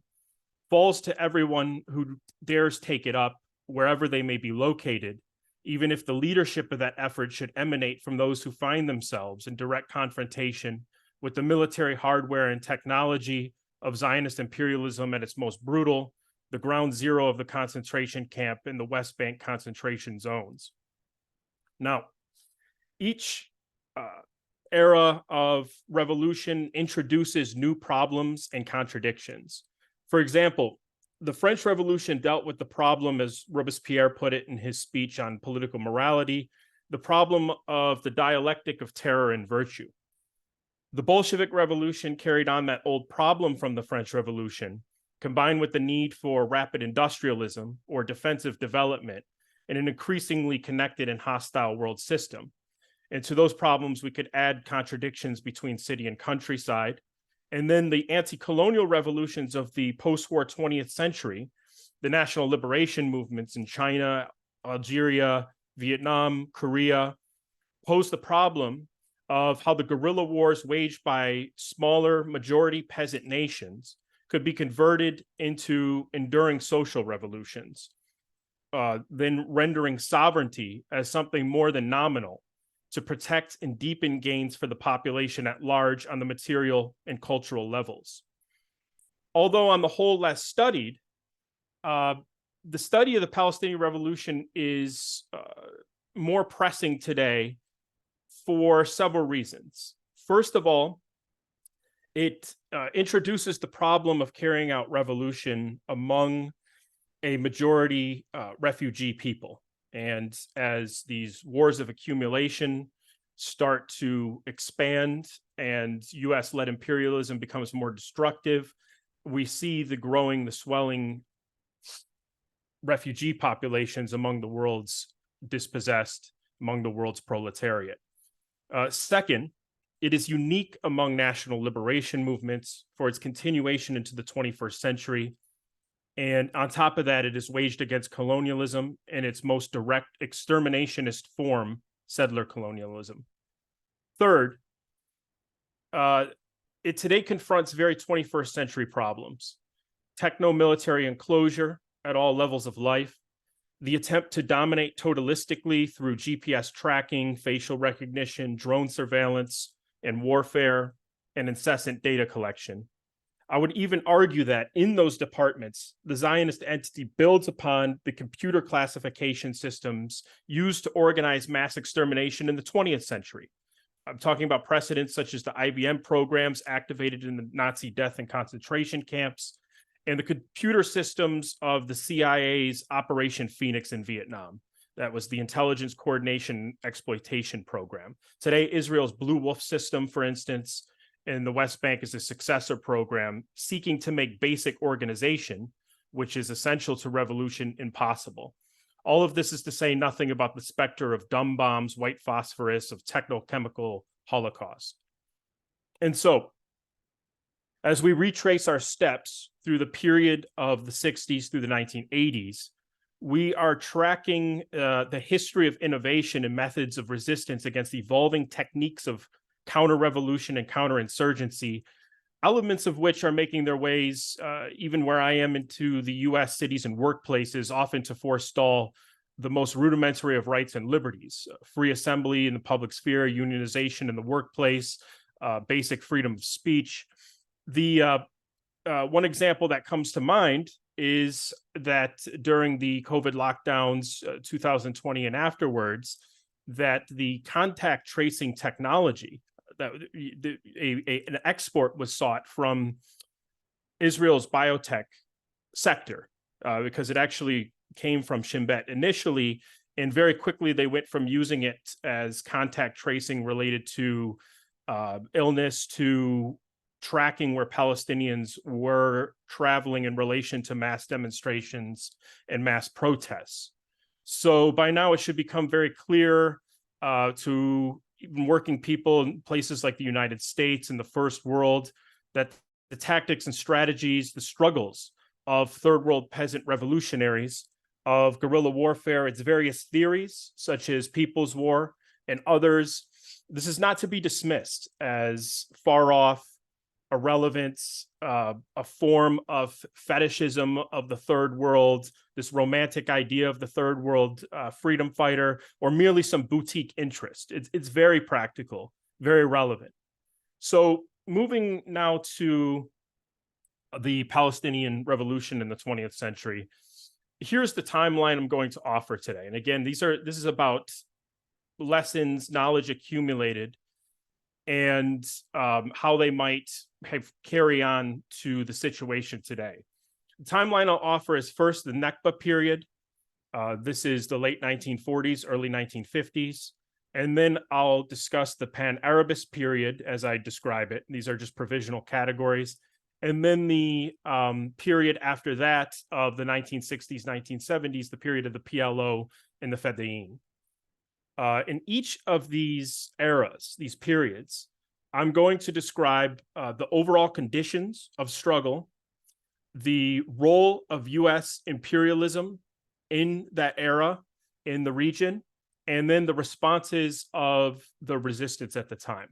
falls to everyone who dares take it up, wherever they may be located, even if the leadership of that effort should emanate from those who find themselves in direct confrontation with the military hardware and technology of Zionist imperialism at its most brutal, the ground zero of the concentration camp in the West Bank concentration zones. Now, each era of revolution introduces new problems and contradictions. For example, the French Revolution dealt with the problem, as Robespierre put it in his speech on political morality, the problem of the dialectic of terror and virtue. The Bolshevik Revolution carried on that old problem from the French Revolution, combined with the need for rapid industrialism or defensive development in an increasingly connected and hostile world system. And to those problems, we could add contradictions between city and countryside. And then the anti-colonial revolutions of the post-war 20th century, the national liberation movements in China, Algeria, Vietnam, Korea, posed the problem of how the guerrilla wars waged by smaller majority peasant nations could be converted into enduring social revolutions, then rendering sovereignty as something more than nominal to protect and deepen gains for the population at large on the material and cultural levels. Although on the whole less studied, the study of the Palestinian Revolution is more pressing today for several reasons. First of all, it introduces the problem of carrying out revolution among a majority refugee people. And as these wars of accumulation start to expand and US-led imperialism becomes more destructive, we see the swelling refugee populations among the world's dispossessed, among the world's proletariat. Second, it is unique among national liberation movements for its continuation into the 21st century. And on top of that, it is waged against colonialism in its most direct exterminationist form, settler colonialism. Third, it today confronts very 21st century problems: techno-military enclosure at all levels of life, the attempt to dominate totalistically through GPS tracking, facial recognition, drone surveillance, and warfare, and incessant data collection. I would even argue that in those departments, the Zionist entity builds upon the computer classification systems used to organize mass extermination in the 20th century. I'm talking about precedents such as the IBM programs activated in the Nazi death and concentration camps, and the computer systems of the CIA's Operation Phoenix in Vietnam. That was the Intelligence Coordination Exploitation Program. Today, Israel's Blue Wolf system, for instance, in the West Bank is a successor program seeking to make basic organization, which is essential to revolution, impossible. All of this is to say nothing about the specter of dumb bombs, white phosphorus, of technochemical holocaust. And so, as we retrace our steps through the period of the 60s through the 1980s, we are tracking the history of innovation and methods of resistance against evolving techniques of counter-revolution and counterinsurgency, elements of which are making their ways, even where I am, into the US cities and workplaces, often to forestall the most rudimentary of rights and liberties: free assembly in the public sphere, unionization in the workplace, basic freedom of speech. The one example that comes to mind is that during the COVID lockdowns, 2020 and afterwards, that the contact tracing technology, that an export was sought from Israel's biotech sector because it actually came from Shin Bet initially, and very quickly they went from using it as contact tracing related to illness to tracking where Palestinians were traveling in relation to mass demonstrations and mass protests. So by now it should become very clear to even working people in places like the United States and the First World that the tactics and strategies, the struggles of third world peasant revolutionaries, of guerrilla warfare, its various theories, such as People's War and others. This is not to be dismissed as far off, irrelevant, a form of fetishism of the third world, this romantic idea of the third world freedom fighter, or merely some boutique interest. It's very practical, very relevant. So moving now to the Palestinian revolution in the 20th century, here's the timeline I'm going to offer today. And again, this is about lessons, knowledge accumulated, and how they might carry on to the situation today. The timeline I'll offer is first the Nakba period. This is the late 1940s, early 1950s. And then I'll discuss the Pan-Arabist period as I describe it. These are just provisional categories. And then the period after that of the 1960s, 1970s, the period of the PLO and the Fedayeen. In each of these eras, these periods, I'm going to describe the overall conditions of struggle, the role of U.S. imperialism in that era in the region, and then the responses of the resistance at the time.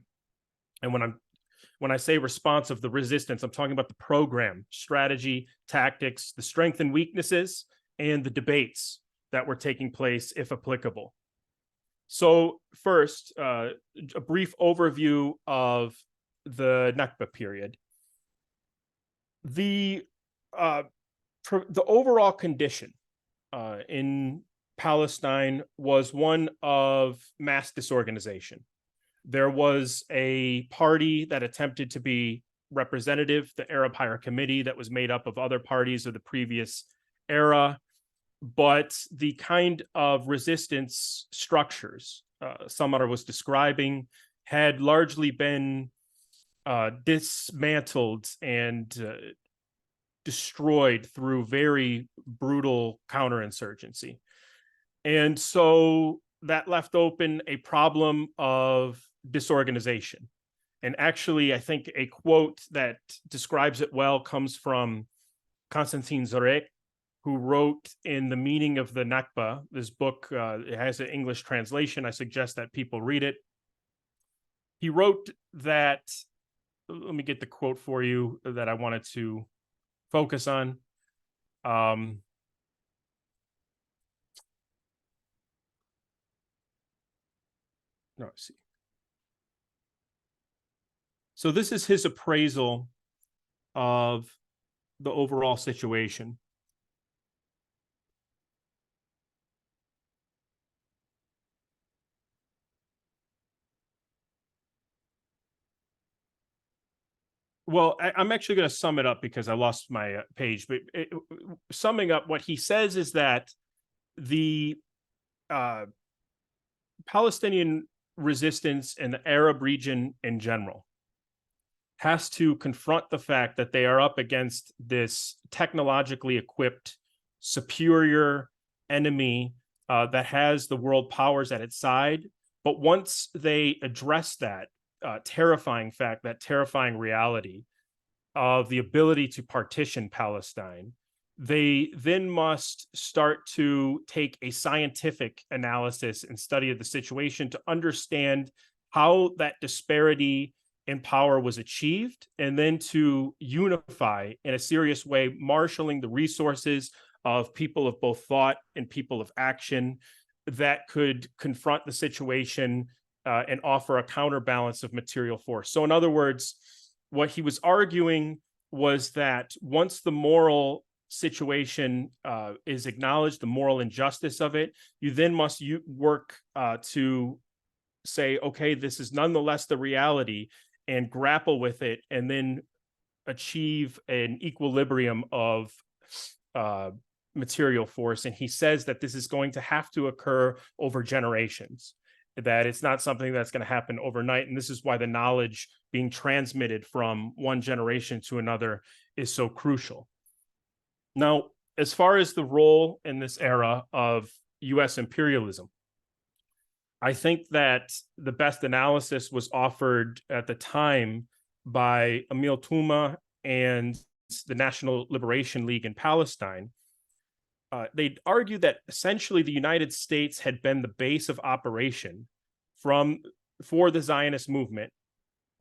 And when I say response of the resistance, I'm talking about the program, strategy, tactics, the strengths and weaknesses, and the debates that were taking place, if applicable. So first, a brief overview of the Nakba period. The overall condition in Palestine was one of mass disorganization. There was a party that attempted to be representative, the Arab Higher Committee, that was made up of other parties of the previous era. But the kind of resistance structures Samar was describing had largely been dismantled and destroyed through very brutal counterinsurgency. And so that left open a problem of disorganization. And actually, I think a quote that describes it well comes from Konstantin Zarek, who wrote in The Meaning of the Nakba, this book. It has an English translation. I suggest that people read it. He wrote that, let me get the quote for you that I wanted to focus on. No, let's see. So this is his appraisal of the overall situation. Well, I'm actually going to sum it up because I lost my page. But summing up, what he says is that the Palestinian resistance in the Arab region in general has to confront the fact that they are up against this technologically equipped, superior enemy that has the world powers at its side. But once they address that terrifying fact, that terrifying reality of the ability to partition Palestine, they then must start to take a scientific analysis and study of the situation to understand how that disparity in power was achieved, and then to unify in a serious way, marshaling the resources of people of both thought and people of action that could confront the situation and offer a counterbalance of material force. So in other words, what he was arguing was that once the moral situation is acknowledged, the moral injustice of it, you then must work to say, okay, this is nonetheless the reality, and grapple with it, and then achieve an equilibrium of material force. And he says that this is going to have to occur over generations, that it's not something that's going to happen overnight. And this is why the knowledge being transmitted from one generation to another is so crucial. Now, as far as the role in this era of U.S. imperialism, I think that the best analysis was offered at the time by Emil Tuma and the National Liberation League in Palestine. They'd argue that essentially the United States had been the base of operation for the Zionist movement,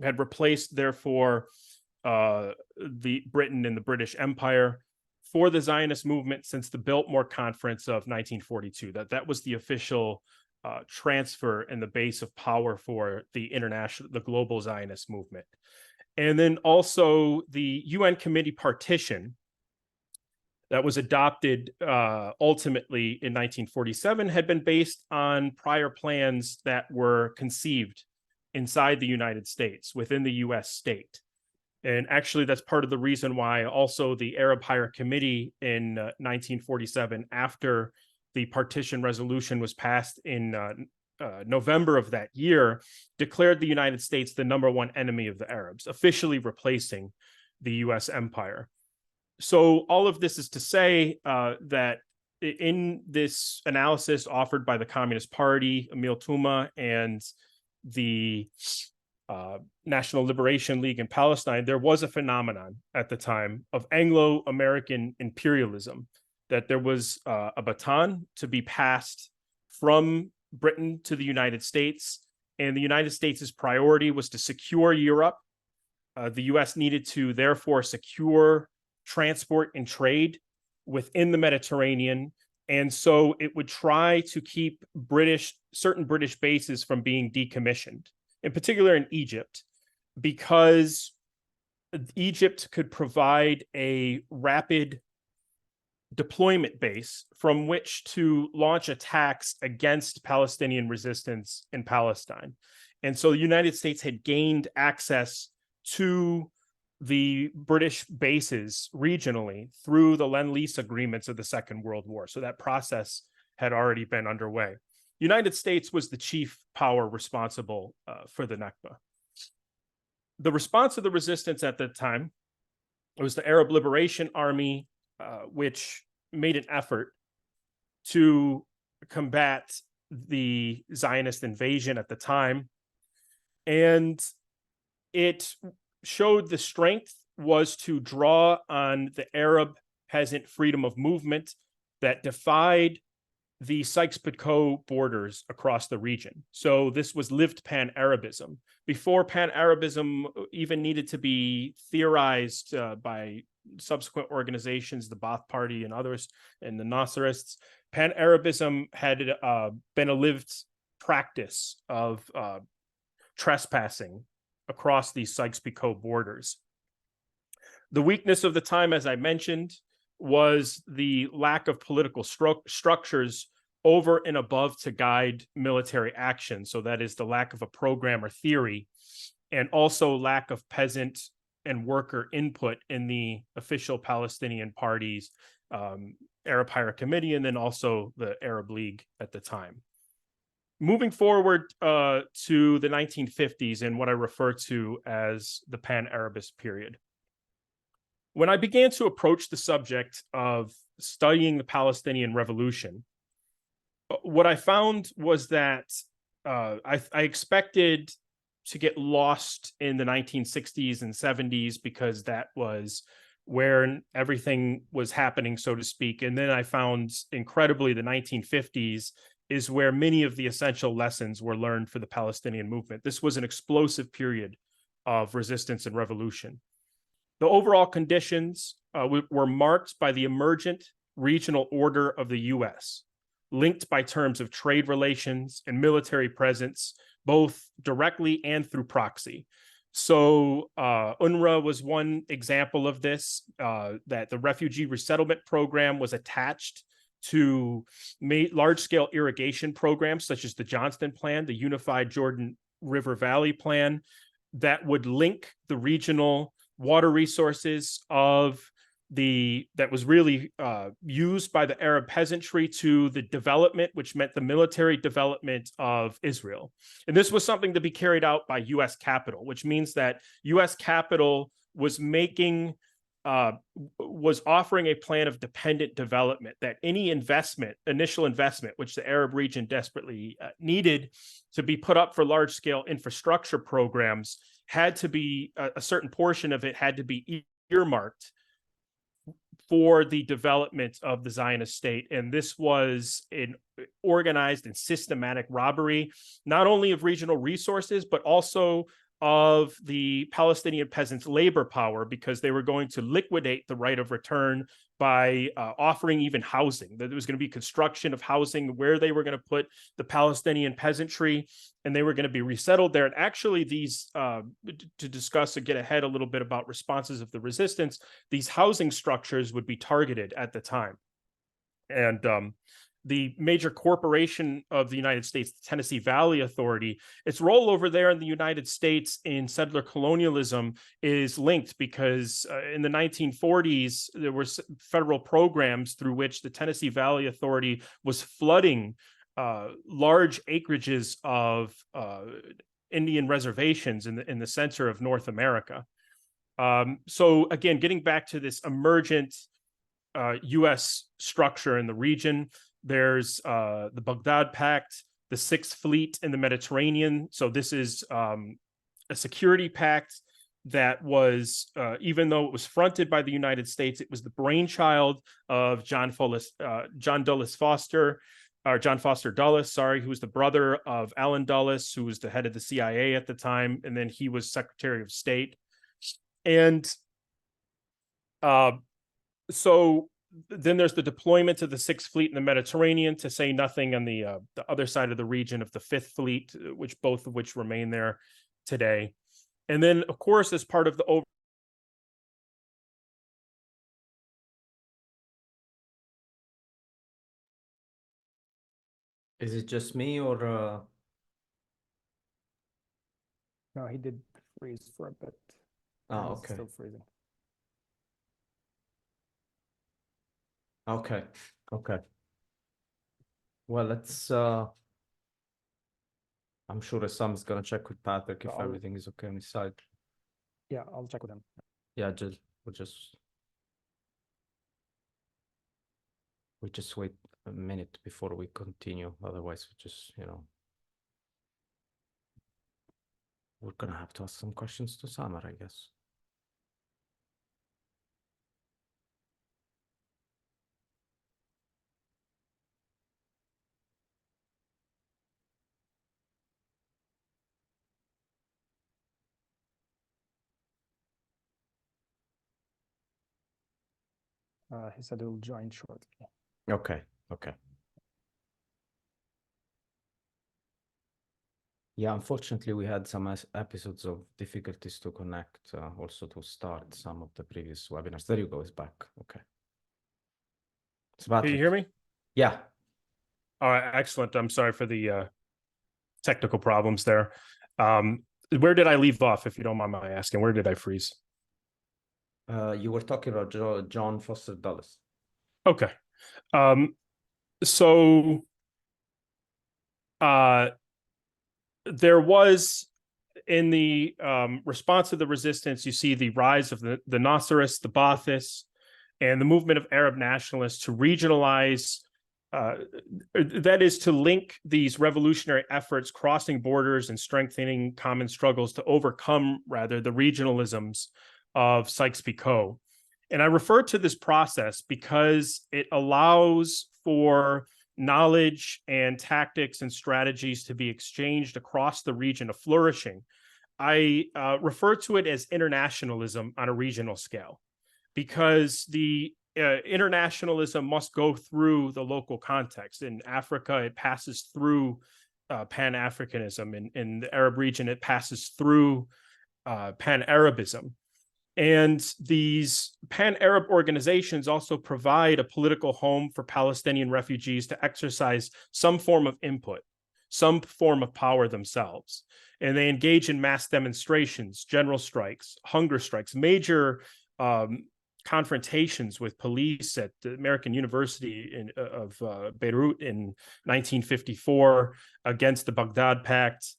had replaced, therefore, the Britain and the British Empire for the Zionist movement since the Biltmore Conference of 1942. That was the official transfer and the base of power for the global Zionist movement. And then also the UN Committee partition that was adopted ultimately in 1947 had been based on prior plans that were conceived inside the United States, within the US state. And actually, that's part of the reason why also the Arab Higher Committee in 1947, after the partition resolution was passed in November of that year, declared the United States the #1 enemy of the Arabs, officially replacing the US empire. So all of this is to say that in this analysis offered by the Communist Party, Emil Tuma, and the National Liberation League in Palestine, there was a phenomenon at the time of Anglo-American imperialism, that there was a baton to be passed from Britain to the United States, and the United States' priority was to secure Europe. The US needed to therefore secure transport and trade within the Mediterranean, and so it would try to keep certain British bases from being decommissioned, in particular in Egypt, because Egypt could provide a rapid deployment base from which to launch attacks against Palestinian resistance in Palestine. And so the United States had gained access to the British bases regionally through the Lend-Lease agreements of the Second World War. So that process had already been underway. United States was the chief power responsible for the Nakba. The response of the resistance at the time was the Arab Liberation Army, which made an effort to combat the Zionist invasion at the time. And it showed the strength was to draw on the Arab peasant freedom of movement that defied the Sykes-Picot borders across the region. So this was lived Pan-Arabism. Before Pan-Arabism even needed to be theorized by subsequent organizations, the Ba'ath Party and others, and the Nasserists, Pan-Arabism had been a lived practice of trespassing across these Sykes-Picot borders. The weakness of the time, as I mentioned, was the lack of political structures over and above to guide military action. So that is the lack of a program or theory, and also lack of peasant and worker input in the official Palestinian parties, Arab Higher Committee, and then also the Arab League at the time. Moving forward to the 1950s and what I refer to as the Pan-Arabist period. When I began to approach the subject of studying the Palestinian Revolution, what I found was that I expected to get lost in the 1960s and 70s because that was where everything was happening, so to speak. And then I found, incredibly, the 1950s is where many of the essential lessons were learned for the Palestinian movement. This was an explosive period of resistance and revolution. The overall conditions were marked by the emergent regional order of the US, linked by terms of trade relations and military presence, both directly and through proxy. So UNRWA was one example of this, that the refugee resettlement program was attached to large-scale irrigation programs such as the Johnston Plan, the Unified Jordan River Valley Plan, that would link the regional water resources that was really used by the Arab peasantry to the development, which meant the military development of Israel. And this was something to be carried out by U.S. capital, which means that U.S. capital was offering a plan of dependent development, that any initial investment, which the Arab region desperately needed to be put up for large-scale infrastructure programs, had to be, a certain portion of it had to be earmarked for the development of the Zionist state. And this was an organized and systematic robbery, not only of regional resources, but also of the Palestinian peasants' labor power, because they were going to liquidate the right of return by offering even housing. There was going to be construction of housing where they were going to put the Palestinian peasantry, and they were going to be resettled there. And actually these, to discuss and get ahead a little bit about responses of the resistance, these housing structures would be targeted at the time. And the major corporation of the United States, the Tennessee Valley Authority, its role over there in the United States in settler colonialism is linked, because in the 1940s, there were federal programs through which the Tennessee Valley Authority was flooding large acreages of Indian reservations in the center of North America. So again, getting back to this emergent U.S. structure in the region, there's the Baghdad Pact, the Sixth Fleet in the Mediterranean. So this is a security pact that was, even though it was fronted by the United States, it was the brainchild of John Foster Dulles, sorry, who was the brother of Allen Dulles, who was the head of the CIA at the time, and then he was Secretary of State. And so then there's the deployment of the Sixth Fleet in the Mediterranean, to say nothing on the other side of the region of the Fifth Fleet, both of which remain there today. And then, of course, as part of the Is it just me, or No, he did freeze for a bit. Oh, He's okay. Still freezing. Okay. Well, let's I'm sure Sam's gonna check with Patrick if I'll- everything is okay on his side. Yeah, I'll check with him. Yeah, we'll just wait a minute before we continue. Otherwise, we're gonna have to ask some questions to Samar, I guess. He said he'll join shortly. Okay. Yeah, unfortunately, we had some episodes of difficulties to connect, also to start some of the previous webinars. There you go, it's back. Okay. Can you hear me? Yeah. All right, excellent. I'm sorry for the technical problems there. Where did I leave off, if you don't mind my asking? Where did I freeze? You were talking about John Foster Dulles. Okay. So there was, in the response to the resistance, you see the rise of the Nasserists, the Baathists, and the movement of Arab nationalists to regionalize, that is, to link these revolutionary efforts crossing borders and strengthening common struggles to overcome, rather, the regionalisms of Sykes-Picot. And I refer to this process because it allows for knowledge and tactics and strategies to be exchanged across the region of flourishing. I refer to it as internationalism on a regional scale, because the internationalism must go through the local context. In Africa, it passes through Pan-Africanism. In the Arab region, it passes through Pan-Arabism. And these Pan-Arab organizations also provide a political home for Palestinian refugees to exercise some form of input, some form of power themselves. And they engage in mass demonstrations, general strikes, hunger strikes, major confrontations with police at the American University of Beirut in 1954 against the Baghdad Pact.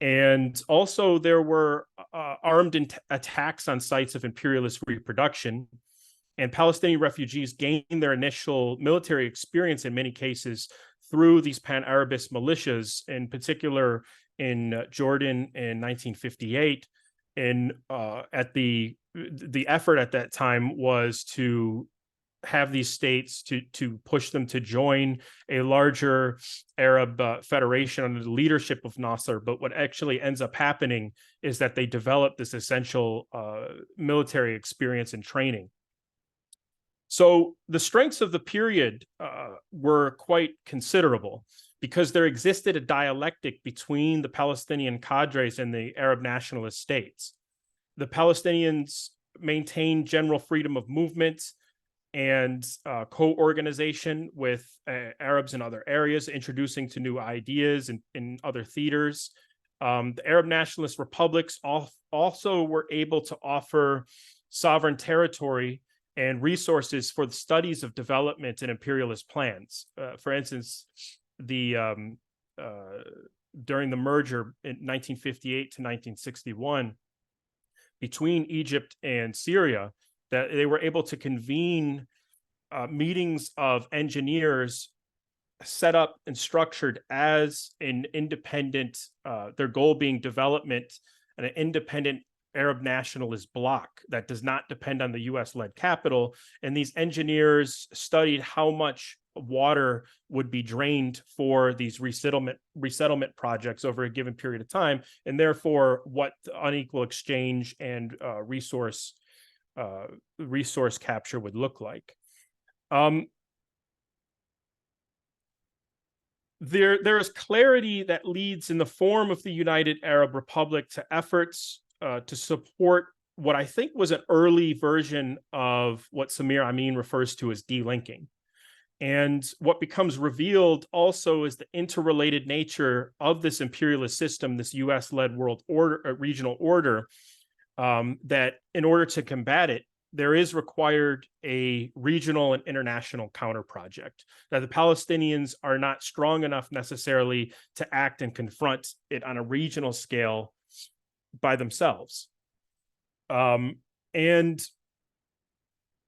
And also there were armed attacks on sites of imperialist reproduction, and Palestinian refugees gained their initial military experience in many cases through these Pan-Arabist militias, in particular in Jordan in 1958. And at the effort at that time was to have these states to push them to join a larger Arab federation under the leadership of Nasser. But what actually ends up happening is that they develop this essential military experience and training. So the strengths of the period were quite considerable, because there existed a dialectic between the Palestinian cadres and the Arab nationalist states. The Palestinians maintained general freedom of movement and co-organization with Arabs in other areas, introducing to new ideas in other theaters. The Arab nationalist republics also were able to offer sovereign territory and resources for the studies of development and imperialist plans. For instance, during the merger in 1958 to 1961 between Egypt and Syria, that they were able to convene meetings of engineers set up and structured as an independent, their goal being development and an independent Arab nationalist bloc that does not depend on the US-led capital. And these engineers studied how much water would be drained for these resettlement projects over a given period of time, and therefore what unequal exchange and resource capture would look like. There is clarity that leads in the form of the United Arab Republic to efforts to support what I think was an early version of what Samir Amin refers to as delinking. And what becomes revealed also is the interrelated nature of this imperialist system, this US-led world order, regional order, that in order to combat it, there is required a regional and international counter project, that the Palestinians are not strong enough necessarily to act and confront it on a regional scale by themselves. And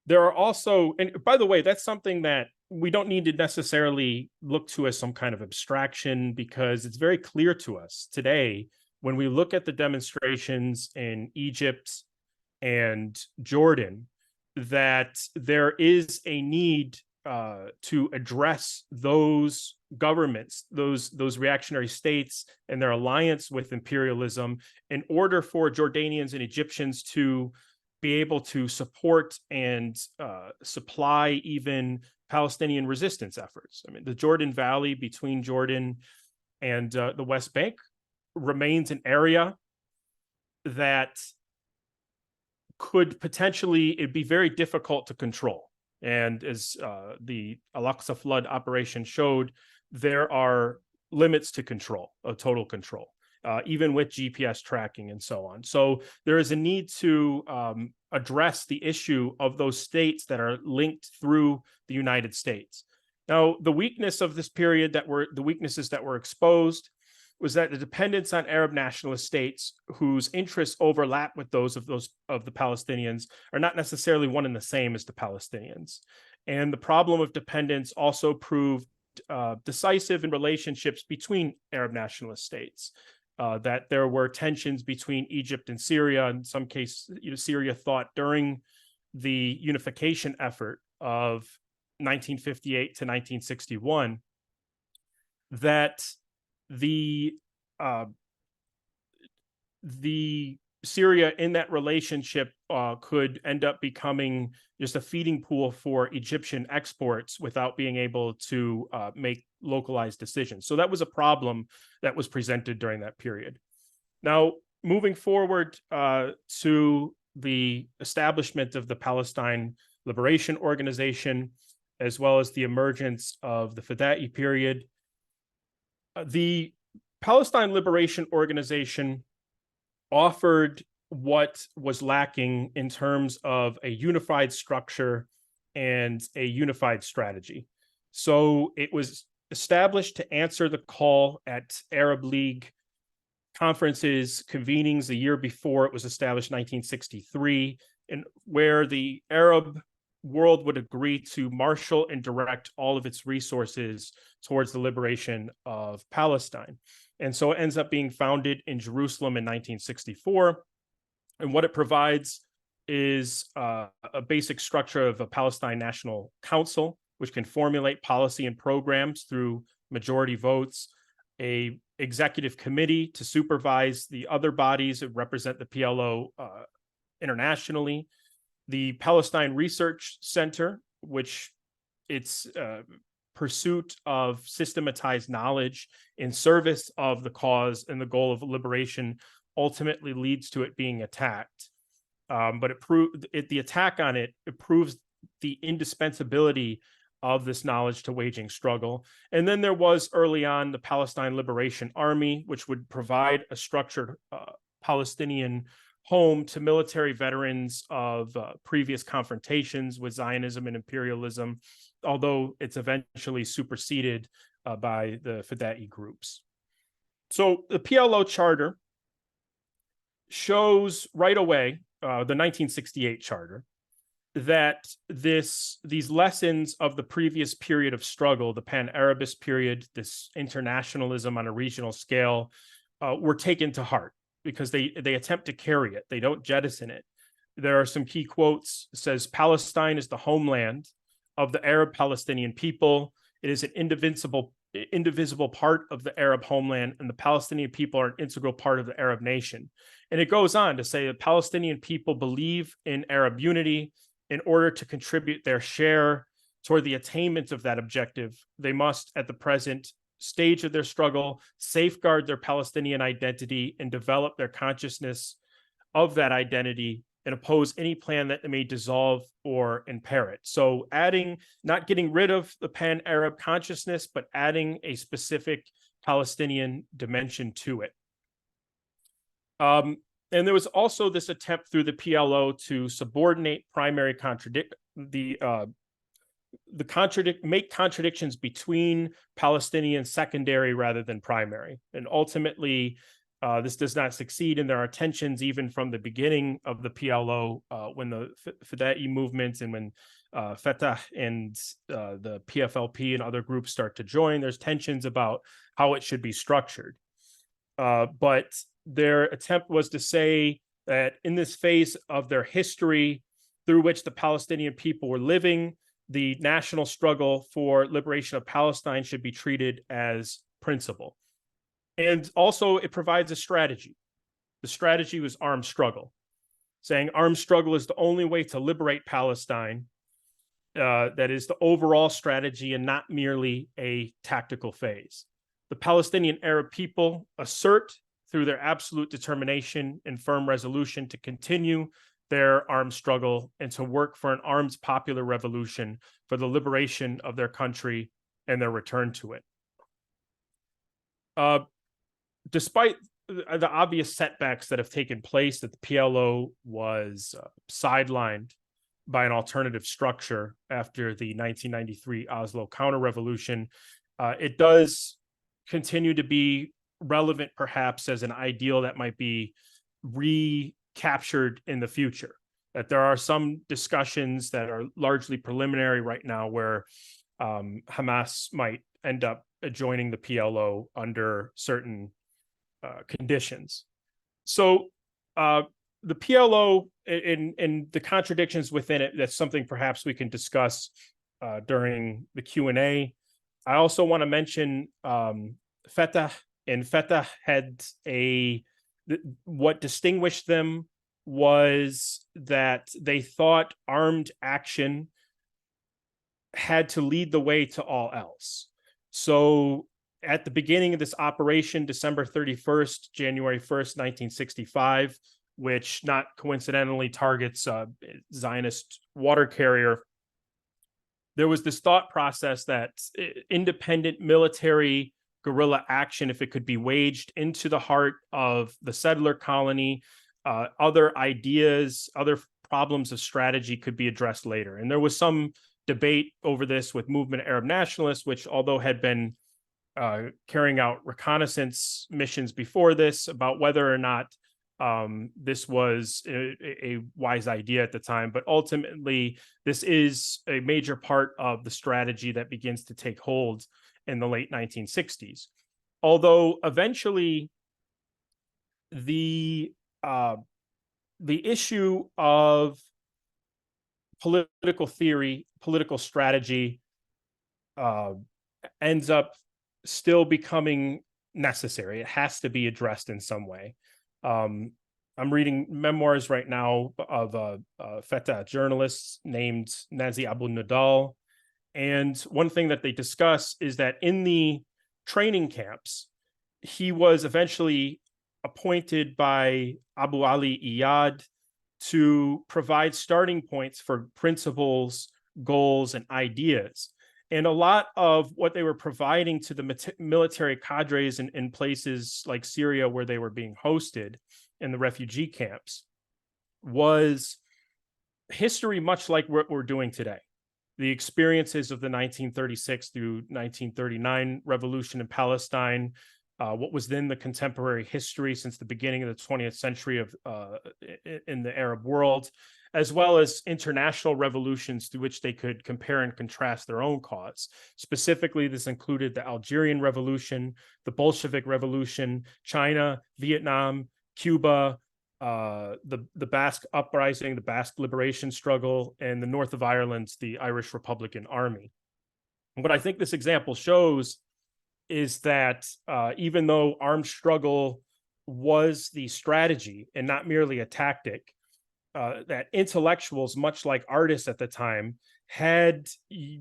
there are also, and by the way, that's something that we don't need to necessarily look to as some kind of abstraction, because it's very clear to us today when we look at the demonstrations in Egypt and Jordan that there is a need to address those governments, those reactionary states and their alliance with imperialism, in order for Jordanians and Egyptians to be able to support and supply even Palestinian resistance efforts. I mean, the Jordan Valley between Jordan and the West Bank remains an area that could potentially, it'd be very difficult to control. And as the Al-Aqsa flood operation showed, there are limits to control, of total control, even with GPS tracking and so on. So there is a need to address the issue of those states that are linked through the United States. Now, the weakness of this period the weaknesses that were exposed was that the dependence on Arab nationalist states whose interests overlap with those of the Palestinians are not necessarily one and the same as the Palestinians. And the problem of dependence also proved decisive in relationships between Arab nationalist states, that there were tensions between Egypt and Syria. In some cases, Syria thought during the unification effort of 1958 to 1961 that the Syria in that relationship could end up becoming just a feeding pool for Egyptian exports without being able to make localized decisions. So that was a problem that was presented during that period. Now, moving forward to the establishment of the Palestine Liberation Organization, as well as the emergence of the Fada'i period, the Palestine Liberation Organization offered what was lacking in terms of a unified structure and a unified strategy. So it was established to answer the call at Arab League conferences, convenings the year before it was established, 1963, and where the Arab world would agree to marshal and direct all of its resources towards the liberation of Palestine. And so it ends up being founded in Jerusalem in 1964. And what it provides is a basic structure of a Palestine National Council, which can formulate policy and programs through majority votes, a executive committee to supervise the other bodies that represent the PLO internationally, the Palestine Research Center, which its pursuit of systematized knowledge in service of the cause and the goal of liberation ultimately leads to it being attacked. But the attack on it proves the indispensability of this knowledge to waging struggle. And then there was early on the Palestine Liberation Army, which would provide a structured Palestinian home to military veterans of previous confrontations with Zionism and imperialism, although it's eventually superseded by the Fidai groups. So the PLO charter shows right away, the 1968 charter, that these lessons of the previous period of struggle, the Pan-Arabist period, this internationalism on a regional scale, were taken to heart, because they attempt to carry it. They don't jettison it. There are some key quotes. It says, Palestine is the homeland of the Arab Palestinian people. It is an indivisible part of the Arab homeland, and the Palestinian people are an integral part of the Arab nation. And it goes on to say that Palestinian people believe in Arab unity. In order to contribute their share toward the attainment of that objective, they must, at the present stage of their struggle, safeguard their Palestinian identity and develop their consciousness of that identity and oppose any plan that may dissolve or impair it. So not getting rid of the pan-Arab consciousness, but adding a specific Palestinian dimension to it. And there was also this attempt through the PLO to subordinate primary make contradictions between Palestinian secondary rather than primary. And ultimately, this does not succeed, and there are tensions even from the beginning of the PLO when the Fidai movement and when Fatah and the PFLP and other groups start to join. There's tensions about how it should be structured. But their attempt was to say that in this phase of their history through which the Palestinian people were living, the national struggle for liberation of Palestine should be treated as principle. And also it provides a strategy. The strategy was armed struggle, saying armed struggle is the only way to liberate Palestine. That is the overall strategy and not merely a tactical phase. The Palestinian Arab people assert through their absolute determination and firm resolution to continue their armed struggle and to work for an armed popular revolution for the liberation of their country and their return to it. Despite the obvious setbacks that have taken place, that the PLO was sidelined by an alternative structure after the 1993 Oslo counter-revolution, it does continue to be relevant perhaps as an ideal that might be recaptured in the future. That there are some discussions that are largely preliminary right now where Hamas might end up joining the PLO under certain conditions. So the PLO and the contradictions within it, that's something perhaps we can discuss during the Q&A. I also want to mention Fatah. And Fatah had what distinguished them was that they thought armed action had to lead the way to all else. So at the beginning of this operation, December 31st, January 1st, 1965, which not coincidentally targets a Zionist water carrier, there was this thought process that independent military guerrilla action, if it could be waged into the heart of the settler colony, other ideas, other problems of strategy could be addressed later. And there was some debate over this with movement Arab nationalists, which although had been carrying out reconnaissance missions before this, about whether or not this was a wise idea at the time. But ultimately, this is a major part of the strategy that begins to take hold in the late 1960s. Although eventually the the issue of political theory, political strategy ends up still becoming necessary. It has to be addressed in some way. I'm reading memoirs right now of a Fatah journalist named Nazi Abu Nadal. And one thing that they discuss is that in the training camps, he was eventually appointed by Abu Ali Iyad to provide starting points for principles, goals, and ideas. And a lot of what they were providing to the military cadres in places like Syria, where they were being hosted in the refugee camps, was history much like what we're doing today. The experiences of the 1936 through 1939 revolution in Palestine, what was then the contemporary history since the beginning of the 20th century in the Arab world, as well as international revolutions through which they could compare and contrast their own cause. Specifically, this included the Algerian Revolution, the Bolshevik Revolution, China, Vietnam, Cuba, the Basque Uprising, the Basque Liberation Struggle, and the north of Ireland, the Irish Republican Army. And what I think this example shows is that even though armed struggle was the strategy and not merely a tactic, that intellectuals, much like artists at the time, had a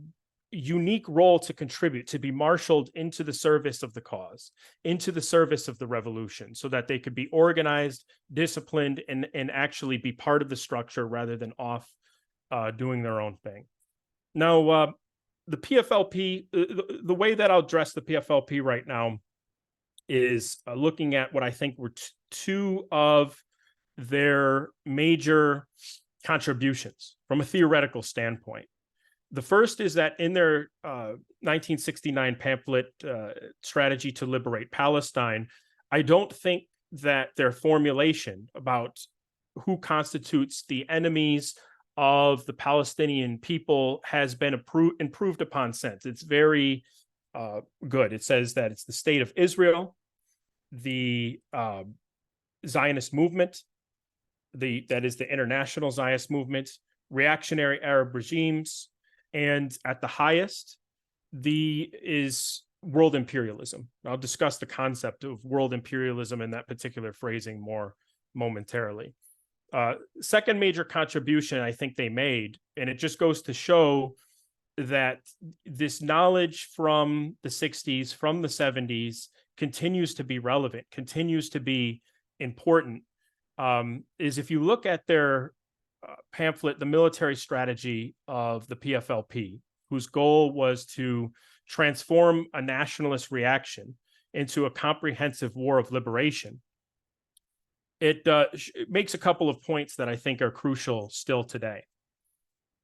unique role to contribute, to be marshaled into the service of the cause, into the service of the revolution, so that they could be organized, disciplined, and actually be part of the structure rather than off doing their own thing. Now, the PFLP, the way that I'll address the PFLP right now is looking at what I think were two of their major contributions from a theoretical standpoint. The first is that in their 1969 pamphlet, Strategy to Liberate Palestine, I don't think that their formulation about who constitutes the enemies of the Palestinian people has been improved upon since. It's very good. It says that it's the state of Israel, the Zionist movement, that is the international Zionist movement, reactionary Arab regimes, and at the highest, is world imperialism. I'll discuss the concept of world imperialism in that particular phrasing more momentarily. Second major contribution I think they made, and it just goes to show that this knowledge from the 60s, from the 70s, continues to be relevant, continues to be important, is if you look at their pamphlet, The Military Strategy of the PFLP, whose goal was to transform a nationalist reaction into a comprehensive war of liberation. It makes a couple of points that I think are crucial still today.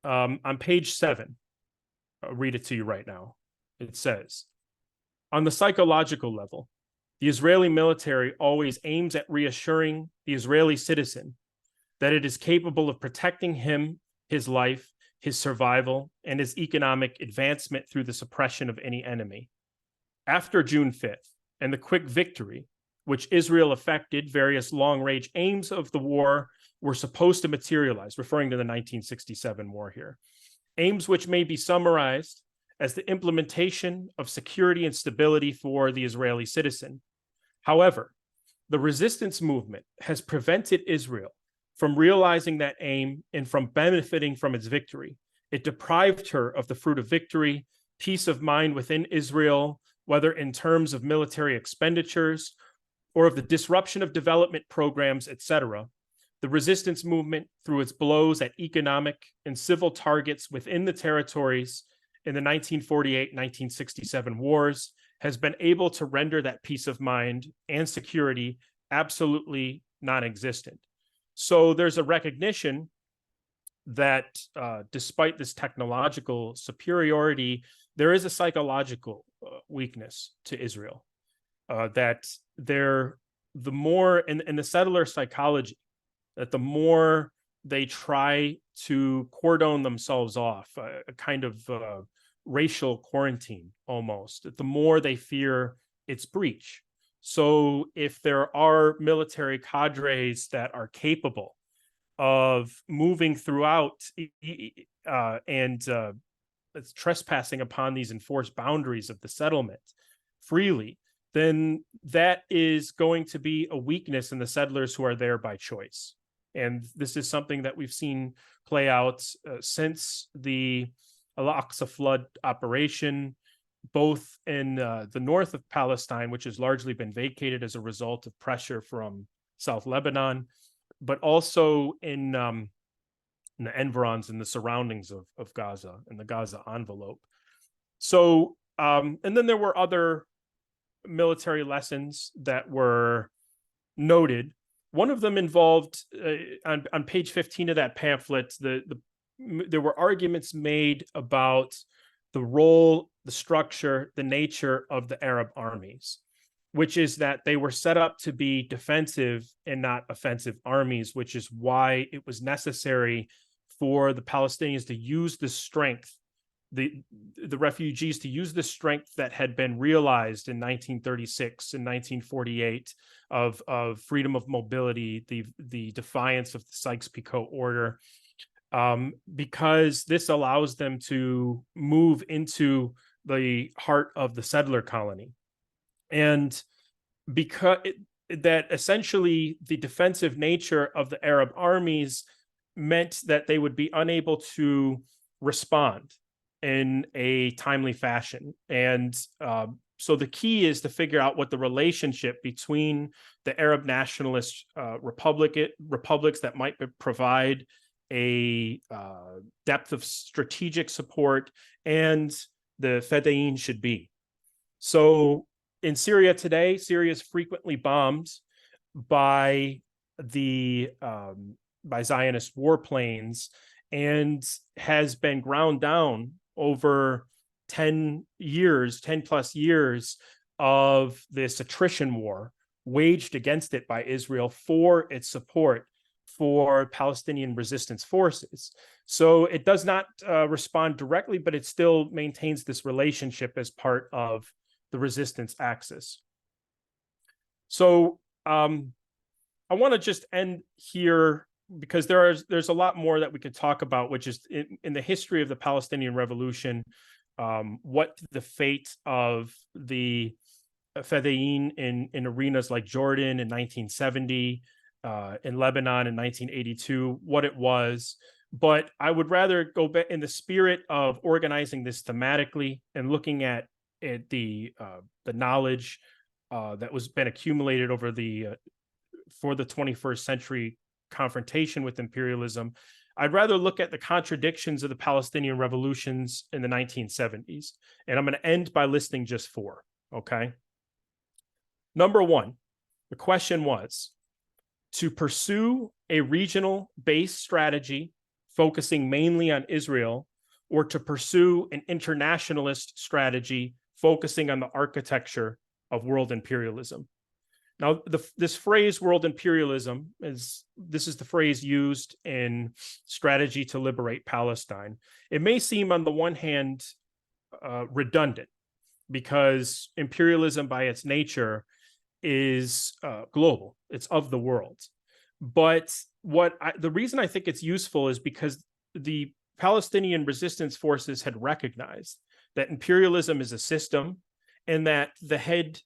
On page 7, I'll read it to you right now. It says, on the psychological level, the Israeli military always aims at reassuring the Israeli citizen that it is capable of protecting him, his life, his survival, and his economic advancement through the suppression of any enemy. After June 5th and the quick victory, which Israel effected, various long-range aims of the war were supposed to materialize, referring to the 1967 war here. Aims which may be summarized as the implementation of security and stability for the Israeli citizen. However, the resistance movement has prevented Israel from realizing that aim and from benefiting from its victory. It deprived her of the fruit of victory, peace of mind within Israel, whether in terms of military expenditures or of the disruption of development programs, etc. The resistance movement, through its blows at economic and civil targets within the territories in the 1948-1967 wars, has been able to render that peace of mind and security absolutely non-existent. So there's a recognition that despite this technological superiority, there is a psychological weakness to Israel. That the more in the settler psychology, that the more they try to cordon themselves off, a kind of racial quarantine almost, the more they fear its breach. So if there are military cadres that are capable of moving throughout and trespassing upon these enforced boundaries of the settlement freely, then that is going to be a weakness in the settlers who are there by choice. And this is something that we've seen play out since the Al-Aqsa flood operation, both in the north of Palestine, which has largely been vacated as a result of pressure from South Lebanon, but also in the environs and the surroundings of Gaza and the Gaza envelope. So, and then there were other military lessons that were noted. One of them involved, on page 15 of that pamphlet, there were arguments made about the role, the structure, the nature of the Arab armies, which is that they were set up to be defensive and not offensive armies, which is why it was necessary for the Palestinians to use the strength, the refugees to use the strength that had been realized in 1936 and 1948 of freedom of mobility, the defiance of the Sykes-Picot order, because this allows them to move into the heart of the settler colony. And because that essentially the defensive nature of the Arab armies meant that they would be unable to respond in a timely fashion. And so the key is to figure out what the relationship between the Arab nationalist republics that might provide a depth of strategic support and the Fedayeen should be. So in Syria today, Syria is frequently bombed by the by Zionist warplanes and has been ground down over 10 plus years of this attrition war waged against it by Israel for its support for Palestinian resistance forces. So it does not respond directly, but it still maintains this relationship as part of the resistance axis. So I want to just end here because there's a lot more that we could talk about, which is in the history of the Palestinian Revolution, what the fate of the Fedayeen in arenas like Jordan in 1970, in Lebanon in 1982, what it was. But I would rather go back in the spirit of organizing this thematically and looking at the knowledge that was been accumulated over for the 21st century confrontation with imperialism. I'd rather look at the contradictions of the Palestinian revolutions in the 1970s. And I'm going to end by listing just 4, okay? Number 1, the question was to pursue a regional-based strategy focusing mainly on Israel, or to pursue an internationalist strategy focusing on the architecture of world imperialism. Now, this phrase world imperialism this is the phrase used in Strategy to Liberate Palestine. It may seem on the one hand redundant because imperialism by its nature is global, it's of the world. But the reason I think it's useful is because the Palestinian resistance forces had recognized that imperialism is a system and that the head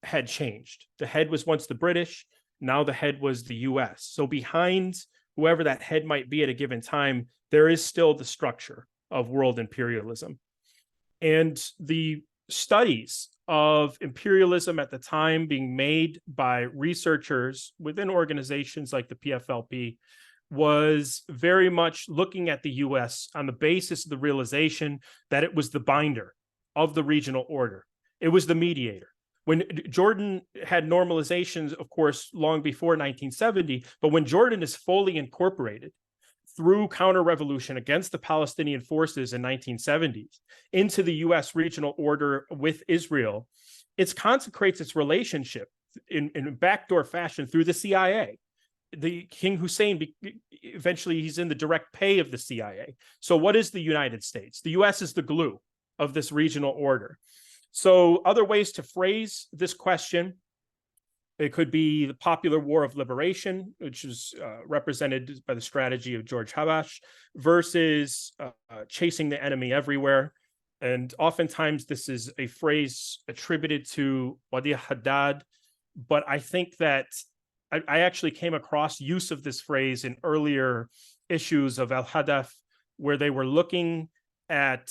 had changed. The head was once the British, now the head was the US. So behind whoever that head might be at a given time, there is still the structure of world imperialism. And the studies of imperialism at the time being made by researchers within organizations like the PFLP was very much looking at the US on the basis of the realization that it was the binder of the regional order. It was the mediator. When Jordan had normalizations, of course, long before 1970, but when Jordan is fully incorporated through counter-revolution against the Palestinian forces in 1970s into the US regional order with Israel, it consecrates its relationship in a backdoor fashion through the CIA. The King Hussein, eventually he's in the direct pay of the CIA. So what is the United States? The US is the glue of this regional order. So other ways to phrase this question It could be the Popular War of Liberation, which is represented by the strategy of George Habash, versus chasing the enemy everywhere. And oftentimes this is a phrase attributed to Wadi Haddad, but I think that I actually came across use of this phrase in earlier issues of Al-Hadaf, where they were looking at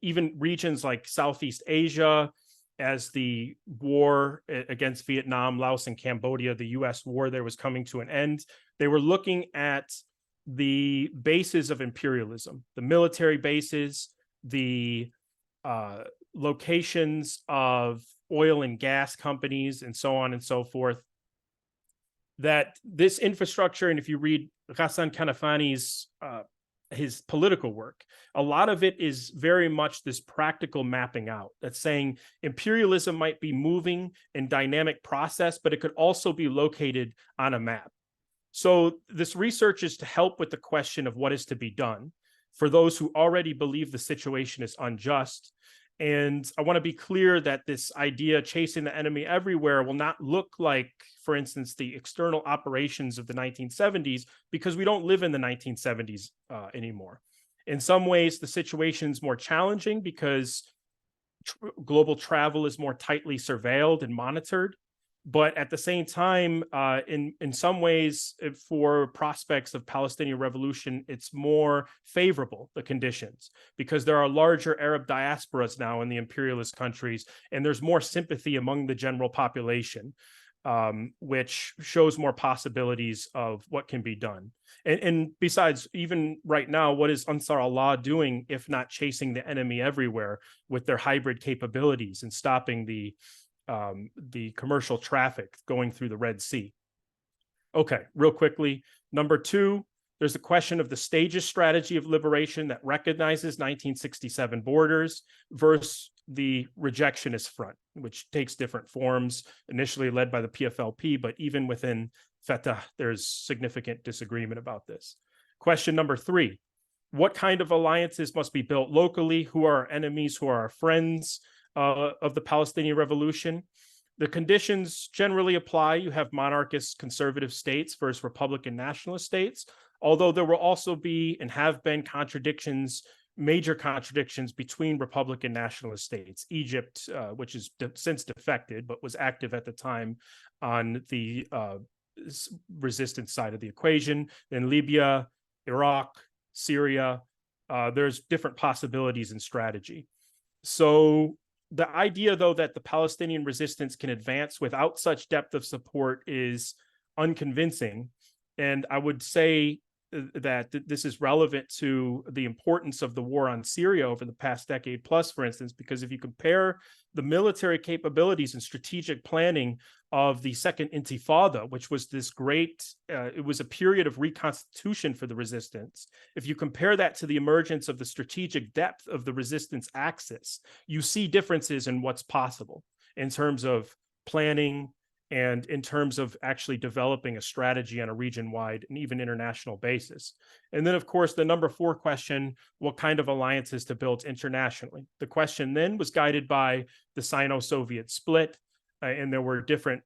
even regions like Southeast Asia as the war against Vietnam, Laos, and Cambodia, the US war there was coming to an end. They were looking at the bases of imperialism, the military bases, the locations of oil and gas companies, and so on and so forth. That this infrastructure, and if you read Ghassan Kanafani's his political work, a lot of it is very much this practical mapping out that's saying imperialism might be moving in dynamic process, but it could also be located on a map. So this research is to help with the question of what is to be done for those who already believe the situation is unjust. And I want to be clear that this idea, chasing the enemy everywhere, will not look like, for instance, the external operations of the 1970s, because we don't live in the 1970s anymore. In some ways, the situation's more challenging because global travel is more tightly surveilled and monitored. But at the same time, in some ways, for prospects of Palestinian revolution, it's more favorable, the conditions, because there are larger Arab diasporas now in the imperialist countries, and there's more sympathy among the general population, which shows more possibilities of what can be done. And besides, even right now, what is Ansar Allah doing if not chasing the enemy everywhere with their hybrid capabilities and stopping the commercial traffic going through the Red Sea? Okay, real quickly. Number two, there's the question of the stages strategy of liberation that recognizes 1967 borders versus the rejectionist front, which takes different forms, initially led by the PFLP, but even within Fatah, there's significant disagreement about this. Question number three, what kind of alliances must be built locally? Who are our enemies? Who are our friends of the Palestinian revolution? The conditions generally apply. You have monarchist conservative states versus Republican nationalist states, although there will also be and have been contradictions, major contradictions between Republican nationalist states. Egypt, which is since defected, but was active at the time on the resistance side of the equation. Then Libya, Iraq, Syria, there's different possibilities and strategy. So the idea, though, that the Palestinian resistance can advance without such depth of support is unconvincing. And I would say that this is relevant to the importance of the war on Syria over the past decade plus, for instance, because if you compare the military capabilities and strategic planning of the Second Intifada, which was this great, it was a period of reconstitution for the resistance. If you compare that to the emergence of the strategic depth of the resistance axis, you see differences in what's possible in terms of planning and in terms of actually developing a strategy on a region-wide and even international basis. And then, of course, the number four question, what kind of alliances to build internationally? The question then was guided by the Sino-Soviet split, and there were different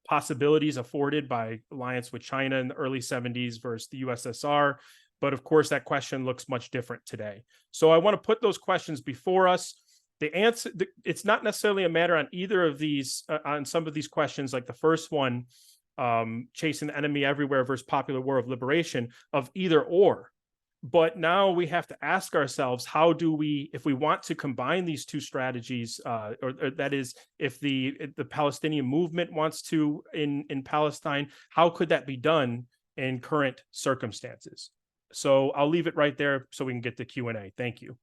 possibilities afforded by alliance with China in the early 70s versus the USSR. But of course, that question looks much different today. So I want to put those questions before us. The answer, it's not necessarily a matter on either of these, on some of these questions, like the first one, chasing the enemy everywhere versus Popular War of Liberation, of either or. But now we have to ask ourselves, how do we, if we want to combine these two strategies, or that is, if the Palestinian movement wants to in Palestine, how could that be done in current circumstances? So I'll leave it right there so we can get to Q&A. Thank you.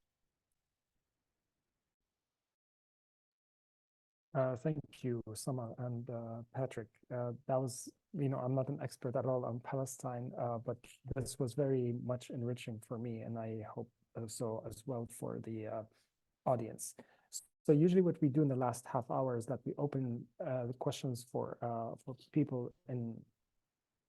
Thank you, Samar and Patrick. That was, I'm not an expert at all on Palestine, but this was very much enriching for me, and I hope so as well for the audience. So usually what we do in the last half hour is that we open the questions for people in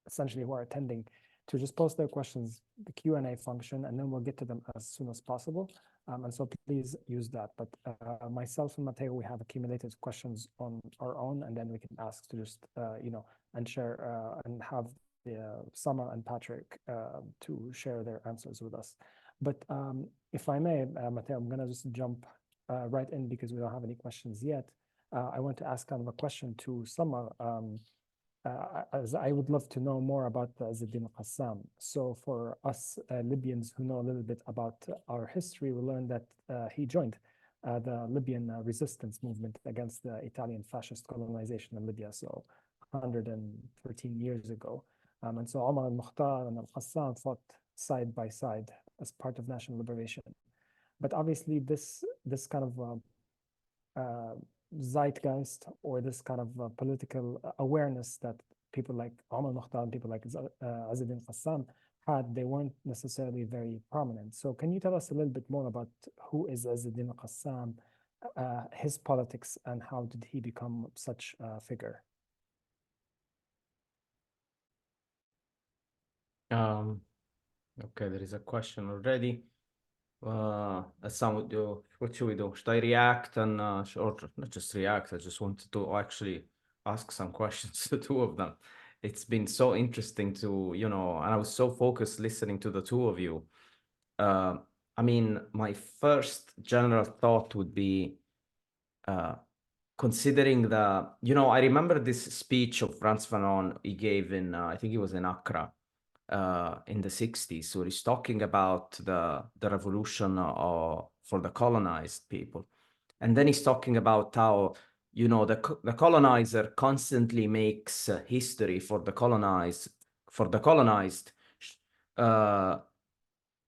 essentially who are attending to just post their questions, the Q&A function, and then we'll get to them as soon as possible. And so please use that. But myself and Matteo, we have accumulated questions on our own, and then we can ask to just, and share and have Samar and Patrick to share their answers with us. But if I may, Matteo, I'm going to just jump right in because we don't have any questions yet. I want to ask kind of a question to Samar. As I would love to know more about Izzeddin al-Qassam. So for us Libyans who know a little bit about our history, we learned that he joined the Libyan resistance movement against the Italian fascist colonization in Libya, so 113 years ago. And so Omar al-Mukhtar and al-Qassam fought side by side as part of national liberation. But obviously this kind of zeitgeist, or this kind of political awareness that people like Omar al-Mukhtar and people like Izzeddin al-Qassam had, they weren't necessarily very prominent. So can you tell us a little bit more about who is Izzeddin al-Qassam, his politics, and how did he become such a figure? Okay, there is a question already. Some would do, what should we do? Should I react and or not just react? I just wanted to actually ask some questions to the two of them. It's been so interesting to, and I was so focused listening to the two of you. I mean, my first general thought would be considering the, I remember this speech of Frantz Fanon he gave in, I think it was in Accra, in the 60s. So he's talking about the revolution for the colonized people. And then he's talking about how, the colonizer constantly makes history for the colonized.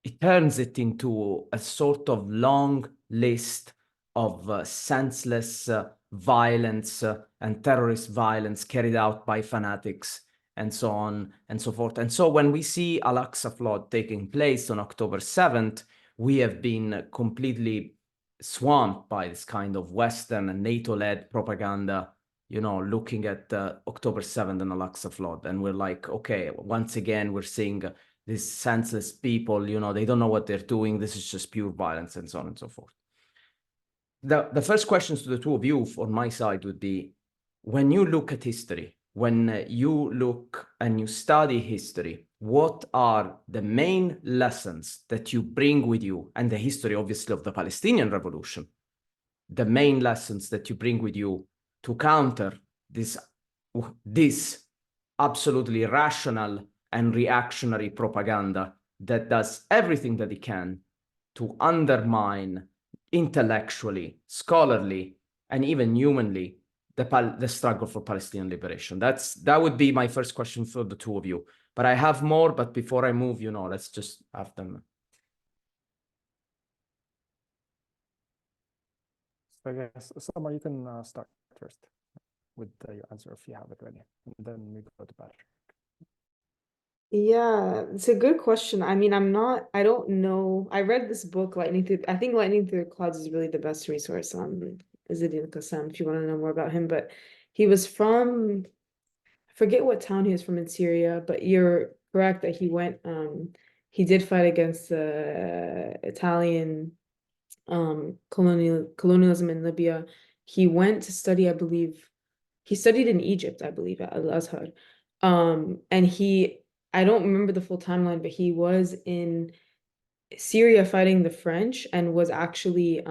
It turns it into a sort of long list of senseless violence and terrorist violence carried out by fanatics, and so on and so forth. And so when we see Al-Aqsa flood taking place on October 7th, we have been completely swamped by this kind of Western and NATO-led propaganda, looking at October 7th and Al-Aqsa flood. And we're like, okay, once again, we're seeing these senseless people, they don't know what they're doing. This is just pure violence, and so on and so forth. The first questions to the two of you on my side would be, when you look at history, when you look and you study history, what are the main lessons that you bring with you, and the history, obviously, of the Palestinian revolution, the main lessons that you bring with you to counter this absolutely irrational and reactionary propaganda that does everything that it can to undermine intellectually, scholarly, and even humanly the struggle for Palestinian liberation? That would be my first question for the two of you. But I have more, but before I move, let's just have them. So I guess, Samar, you can start first with your answer if you have it ready, and then we go to Patrick. Yeah, it's a good question. I mean, I don't know. I read this book, I think Lightning Through the Clouds is really the best resource on Izzeddin al-Qassam if you want to know more about him. But he was from, I forget what town he was from in Syria, but you're correct that he did fight against the Italian colonialism in Libya. He went to study, I believe, he studied in Egypt, I believe, at Al-Azhar. And I don't remember the full timeline, but he was in Syria fighting the French, and was actually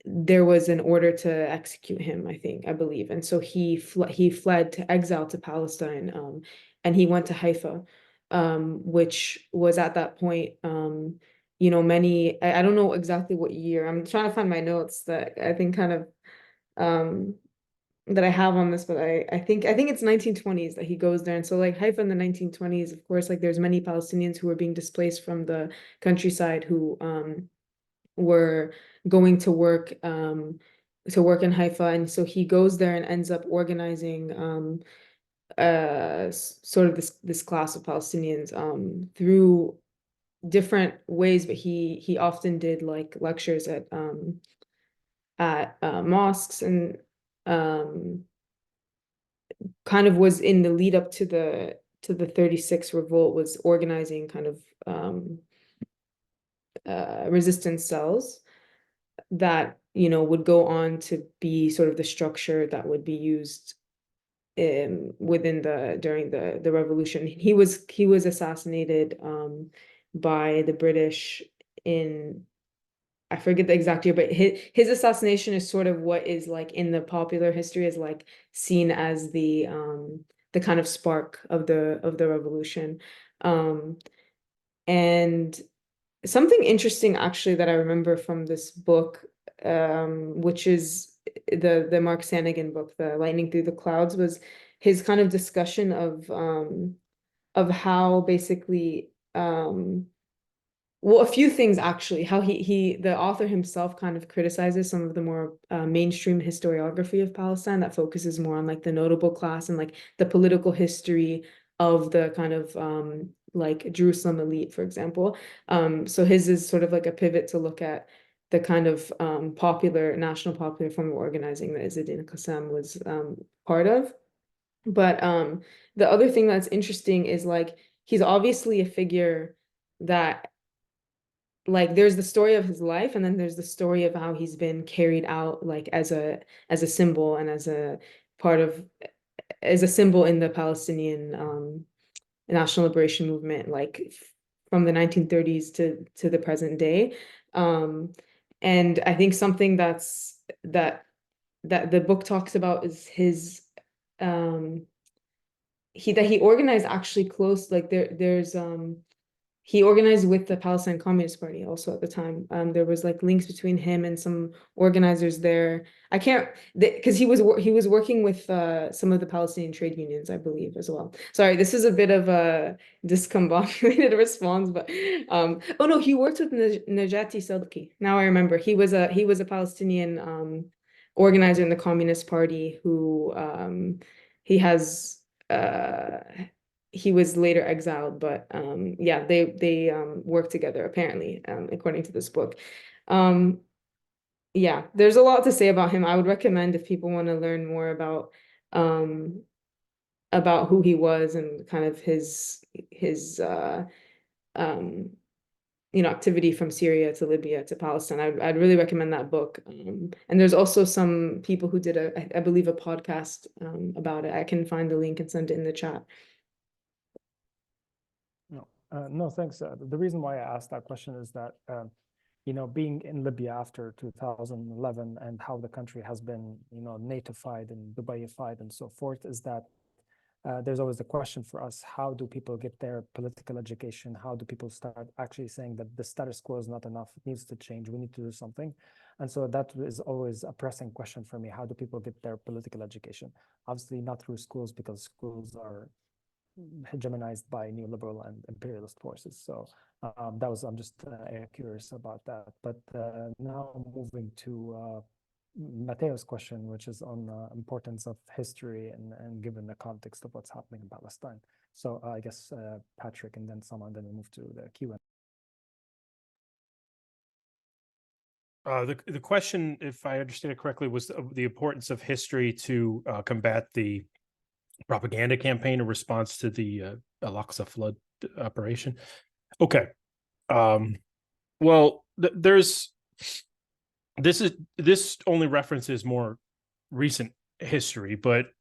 there was an order to execute him, I believe. And so he fled to exile to Palestine, and he went to Haifa, which was at that point, many, I don't know exactly what year. I'm trying to find my notes that I think kind of that I have on this, but I think it's 1920s that he goes there. And so like Haifa in the 1920s, of course, like there's many Palestinians who were being displaced from the countryside who were going to work in Haifa. And so he goes there and ends up organizing sort of this class of Palestinians through different ways, but he often did like lectures at mosques, and kind of was in the lead up to the 36 revolt, was organizing kind of resistance cells that, you know, would go on to be sort of the structure that would be used during the revolution. He was assassinated by the British in, I forget the exact year, but his assassination is sort of what is like in the popular history is like seen as the kind of spark of the revolution. And something interesting actually that I remember from this book, which is the Mark Sanigan book, The Lightning Through the Clouds, was his kind of discussion of how basically well, a few things actually, how the author himself kind of criticizes some of the more mainstream historiography of Palestine that focuses more on like the notable class and like the political history of the kind of like Jerusalem elite, for example. So his is sort of like a pivot to look at the kind of national popular form of organizing that Izzeddin Qassam was part of. But the other thing that's interesting is like he's obviously a figure that, like, there's the story of his life, and then there's the story of how he's been carried out, like as a symbol and as a symbol in the Palestinian national liberation movement, like from the 1930s to the present day. And I think something that the book talks about is his he organized actually close, like he organized with the Palestinian Communist Party also at the time. There was like links between him and some organizers there. I can't, because he was working with some of the Palestinian trade unions, I believe, as well. Sorry, this is a bit of a discombobulated response, but oh no, he worked with Najati Sadki. Now I remember, he was a Palestinian organizer in the Communist Party who he was later exiled, but yeah, they worked together apparently, according to this book. Yeah, there's a lot to say about him. I would recommend, if people want to learn more about who he was and kind of his activity from Syria to Libya to Palestine. I'd really recommend that book. And there's also some people who did I believe a podcast about it. I can find the link and send it in the chat. No, thanks. The reason why I asked that question is that, being in Libya after 2011 and how the country has been, NATOified and Dubaiified and so forth, is that there's always the question for us: how do people get their political education? How do people start actually saying that the status quo is not enough? It needs to change. We need to do something. And so that is always a pressing question for me. How do people get their political education? Obviously not through schools, because schools are hegemonized by neoliberal and imperialist forces. So I'm just curious about that. But now moving to Mateo's question, which is on the importance of history and given the context of what's happening in Palestine. So I guess Patrick and then Samar, then we move to the Q&A. The question, if I understand it correctly, was the importance of history to combat the propaganda campaign in response to the Al-Aqsa flood operation. Okay. Well, this only references more recent history, but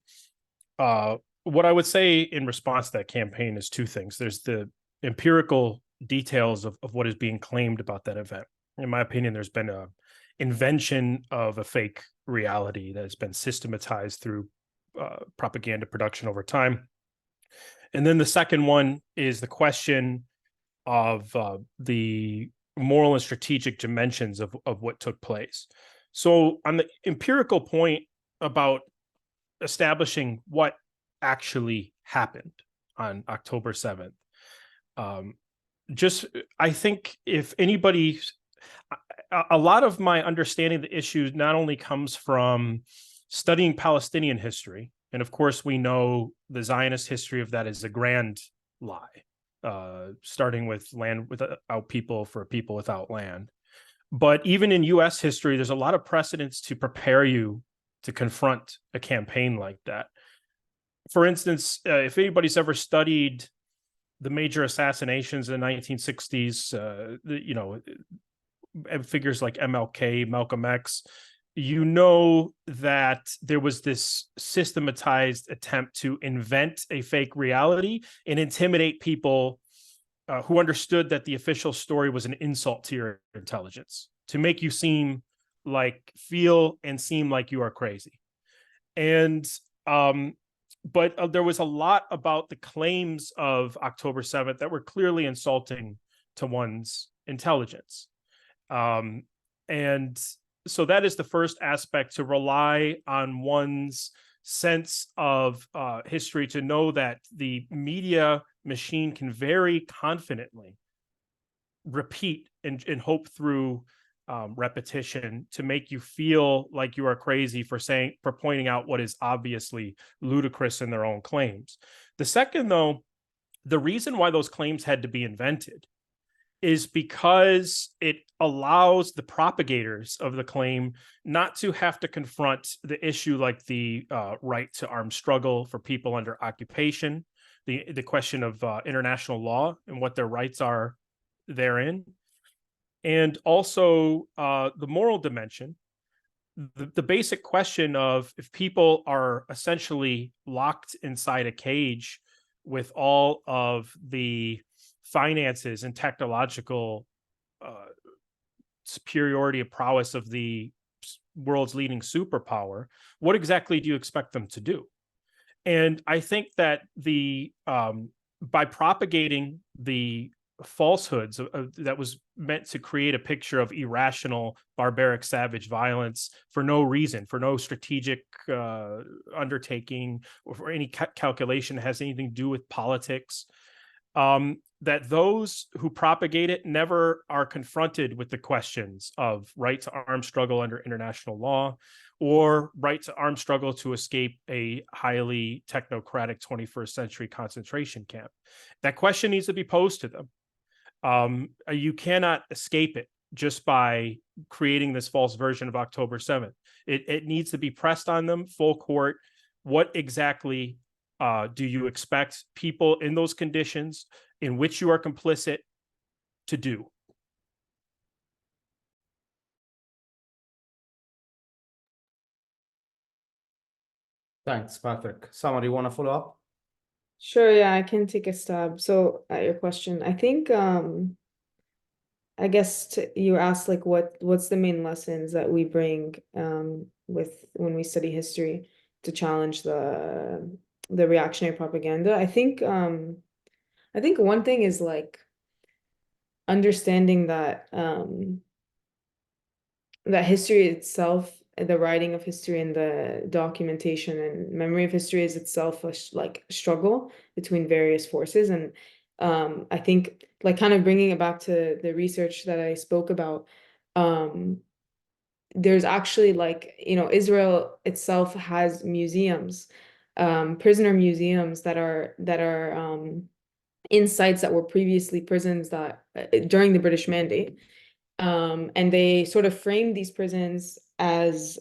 what I would say in response to that campaign is two things. There's the empirical details of what is being claimed about that event. In my opinion, there's been an invention of a fake reality that has been systematized through propaganda production over time. And then the second one is the question of the moral and strategic dimensions of what took place. So on the empirical point about establishing what actually happened on October 7th, I think if anybody, a lot of my understanding of the issue not only comes from studying Palestinian history, and of course we know the Zionist history of that is a grand lie, starting with land without people for a people without land. But even in US history, there's a lot of precedents to prepare you to confront a campaign like that. For instance, if anybody's ever studied the major assassinations in the 1960s, figures like MLK, Malcolm X, you know that there was this systematized attempt to invent a fake reality and intimidate people who understood that the official story was an insult to your intelligence, to make you feel and seem like you are crazy. And but there was a lot about the claims of October 7th that were clearly insulting to one's intelligence. And so that is the first aspect, to rely on one's sense of history, to know that the media machine can very confidently repeat and hope through repetition to make you feel like you are crazy for pointing out what is obviously ludicrous in their own claims. The second, though, the reason why those claims had to be invented is because it allows the propagators of the claim not to have to confront the issue like the right to armed struggle for people under occupation, the question of international law and what their rights are therein, and also the moral dimension, the basic question of if people are essentially locked inside a cage with all of the finances and technological superiority of prowess of the world's leading superpower, what exactly do you expect them to do? And I think that by propagating the falsehoods that was meant to create a picture of irrational, barbaric, savage violence for no reason, for no strategic undertaking, or for any calculation that has anything to do with politics, that those who propagate it never are confronted with the questions of right to armed struggle under international law, or right to armed struggle to escape a highly technocratic 21st century concentration camp. That question needs to be posed to them. You cannot escape it just by creating this false version of October 7th. It needs to be pressed on them full court. What exactly do you expect people in those conditions in which you are complicit to do? Thanks, Patrick. Samar, you want to follow up? Sure, yeah, I can take a stab. So at your question, I think I guess you asked like what's the main lessons that we bring with when we study history to challenge the reactionary propaganda. I think one thing is like understanding that that history itself, the writing of history and the documentation and memory of history is itself a struggle between various forces. And I think like kind of bringing it back to the research that I spoke about, there's actually like, Israel itself has museums, prisoner museums that are in sites that were previously prisons that during the British Mandate. And they sort of framed these prisons as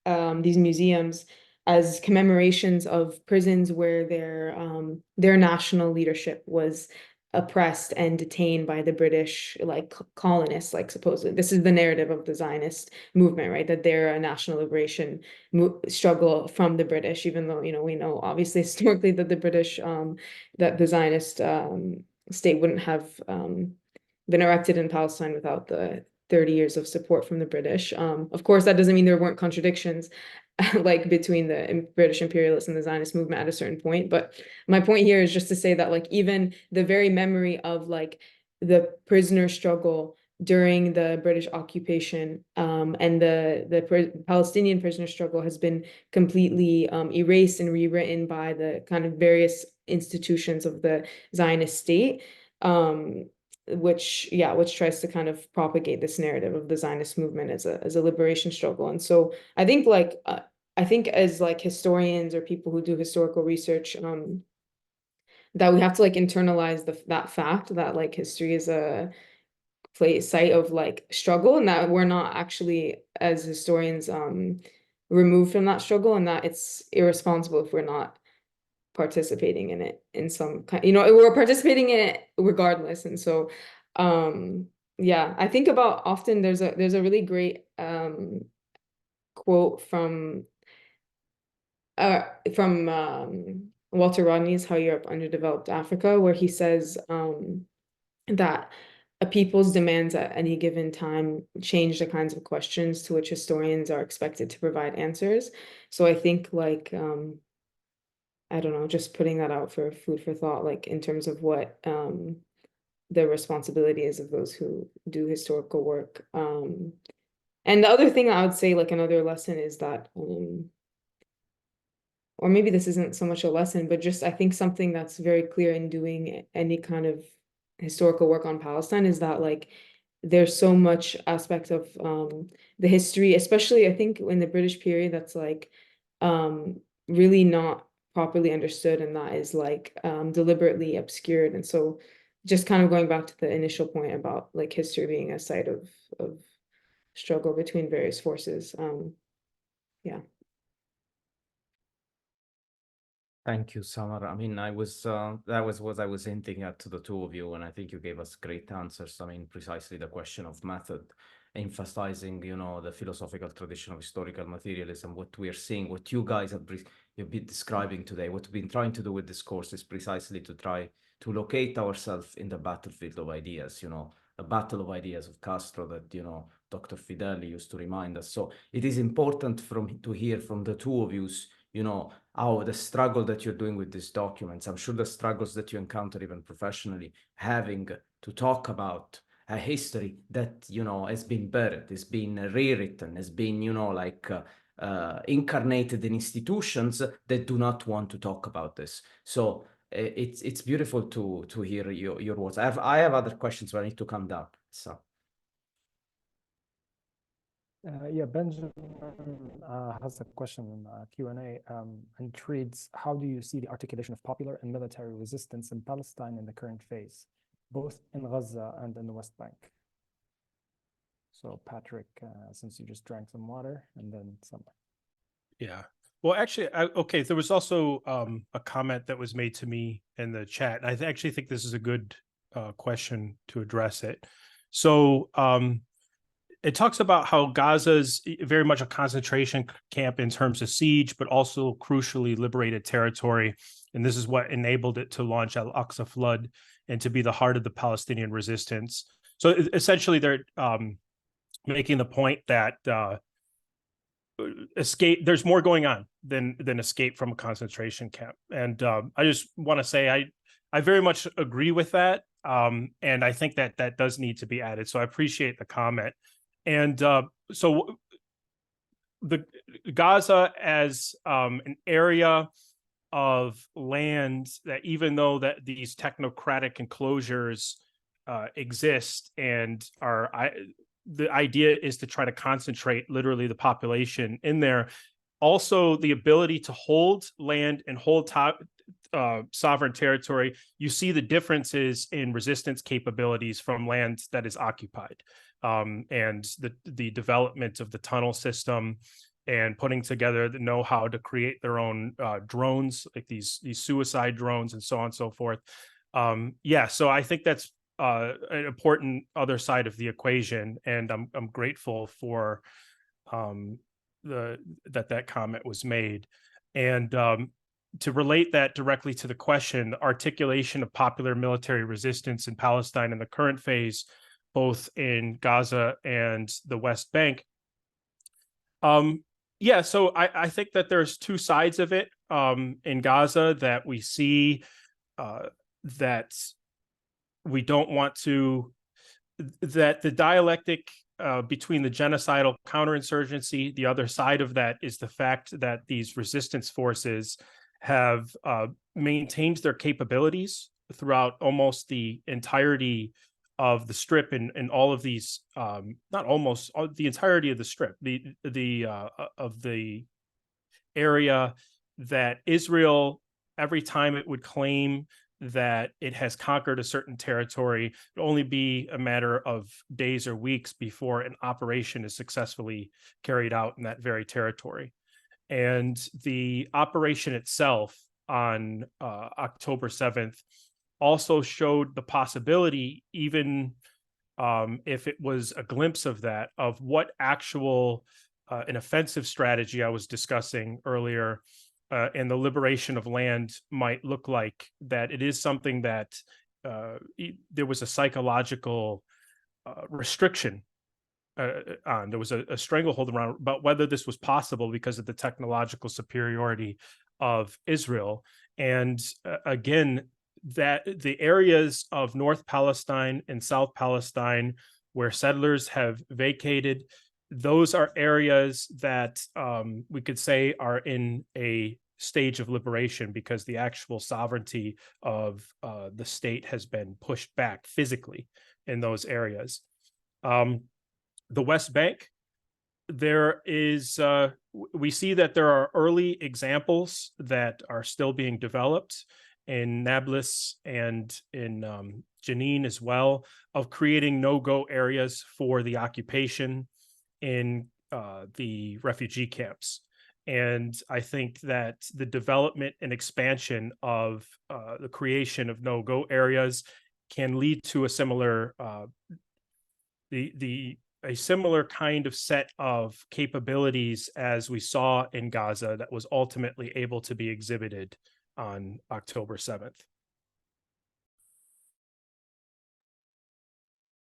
these museums as commemorations of prisons where their national leadership was oppressed and detained by the British like colonists, like supposedly. This is the narrative of the Zionist movement, right? That they're a national liberation struggle from the British, even though, we know obviously historically that the British, that the Zionist state wouldn't have been erected in Palestine without the 30 years of support from the British. Of course, that doesn't mean there weren't contradictions like between the British imperialists and the Zionist movement at a certain point. But my point here is just to say that like even the very memory of like the prisoner struggle during the British occupation and the Palestinian prisoner struggle has been completely erased and rewritten by the kind of various institutions of the Zionist state. Which tries to kind of propagate this narrative of the Zionist movement as a liberation struggle. And so I think like I think as like historians or people who do historical research, that we have to like internalize that fact that like history is a site of like struggle, and that we're not actually as historians removed from that struggle, and that it's irresponsible if we're not participating in it in some kind, we're participating in it regardless. And so, yeah, I think about often there's a really great quote from Walter Rodney's How Europe Underdeveloped Africa, where he says that a people's demands at any given time change the kinds of questions to which historians are expected to provide answers. So I think like, I don't know, just putting that out for food for thought, like in terms of what the responsibility is of those who do historical work. And the other thing I would say, like another lesson is that, or maybe this isn't so much a lesson, but just I think something that's very clear in doing any kind of historical work on Palestine is that like there's so much aspect of the history, especially I think in the British period, that's like really not properly understood, and that is like deliberately obscured. And so just kind of going back to the initial point about like history being a site of struggle between various forces. Yeah. Thank you, Samar. I mean, that was what I was hinting at to the two of you, and I think you gave us great answers. I mean, precisely the question of method, emphasizing, the philosophical tradition of historical materialism. What we are seeing, what you guys you've been describing today, what we've been trying to do with this course is precisely to try to locate ourselves in the battlefield of ideas, a battle of ideas of Castro that, Dr. Fideli used to remind us. So it is important to hear from the two of you, how the struggle that you're doing with these documents. I'm sure the struggles that you encounter even professionally, having to talk about a history that, has been buried, has been rewritten, has been, incarnated in institutions that do not want to talk about this. So it's beautiful to hear your words. I have other questions, but I need to calm down. So. Yeah, Benjamin has a question in Q&A, and it reads, how do you see the articulation of popular and military resistance in Palestine in the current phase, both in Gaza and in the West Bank? So Patrick, since you just drank some water, and then Samar. Yeah. Well, actually, okay, there was also a comment that was made to me in the chat. I actually think this is a good question to address it. So it talks about how Gaza's very much a concentration camp in terms of siege, but also crucially liberated territory. And this is what enabled it to launch Al-Aqsa Flood and to be the heart of the Palestinian resistance. So essentially, they're making the point that there's more going on than escape from a concentration camp. And I just want to say I very much agree with that. And I think that does need to be added. So I appreciate the comment. And so the Gaza as an area of land that, even though that these technocratic enclosures exist and the idea is to try to concentrate literally the population in there, also the ability to hold land and hold sovereign territory, you see the differences in resistance capabilities from land that is occupied. And the development of the tunnel system and putting together the know-how to create their own drones, like these suicide drones and so on and so forth. Yeah, so I think that's an important other side of the equation, and I'm grateful for that comment was made. And to relate that directly to the question, the articulation of popular military resistance in Palestine in the current phase, both in Gaza and the West Bank. Yeah, so I think that there's two sides of it in Gaza that we see that we don't want to, that the dialectic between the genocidal counterinsurgency, the other side of that is the fact that these resistance forces have maintained their capabilities throughout almost the entirety of the strip and all of these, not almost, the entirety of the strip, of the area that Israel, every time it would claim that it has conquered a certain territory, it would only be a matter of days or weeks before an operation is successfully carried out in that very territory. And the operation itself on October 7th also showed the possibility, even if it was a glimpse of that, of what actual an offensive strategy I was discussing earlier and the liberation of land might look like, that it is something that there was a psychological restriction on. There was a stranglehold around about whether this was possible because of the technological superiority of Israel. And again, that the areas of North Palestine and South Palestine where settlers have vacated, those are areas that we could say are in a stage of liberation because the actual sovereignty of the state has been pushed back physically in those areas. The West Bank, there is, we see that there are early examples that are still being developed in Nablus and in Jenin as well, of creating no-go areas for the occupation in the refugee camps. And I think that the development and expansion of the creation of no-go areas can lead to a similar a similar kind of set of capabilities as we saw in Gaza that was ultimately able to be exhibited on October 7th.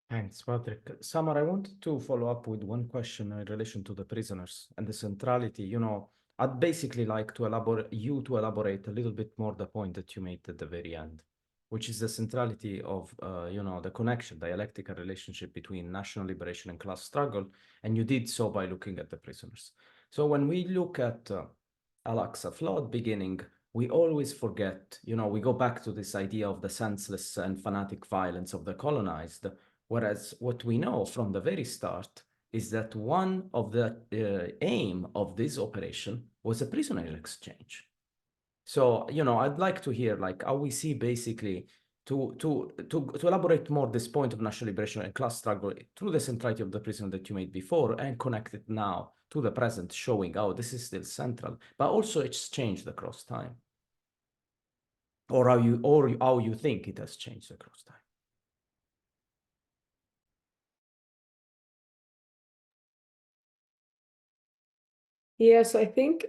Thanks, Patrick. Samar, I wanted to follow up with one question in relation to the prisoners and the centrality. You know, I'd basically like to elaborate a little bit more the point that you made at the very end, which is the centrality of, you know, the connection, dialectical relationship between national liberation and class struggle. And you did so by looking at the prisoners. So when we look at Al-Aqsa flood beginning, we always forget, you know, we go back to this idea of the senseless and fanatic violence of the colonized, whereas what we know from the very start is that one of the aim of this operation was a prisoner exchange. So, you know, I'd like to hear like how we see basically to elaborate more this point of national liberation and class struggle through the centrality of the prisoner that you made before and connect it now to the present, showing how this is still central, but also it's changed across time. Or how you think it has changed across time. Yeah, so I think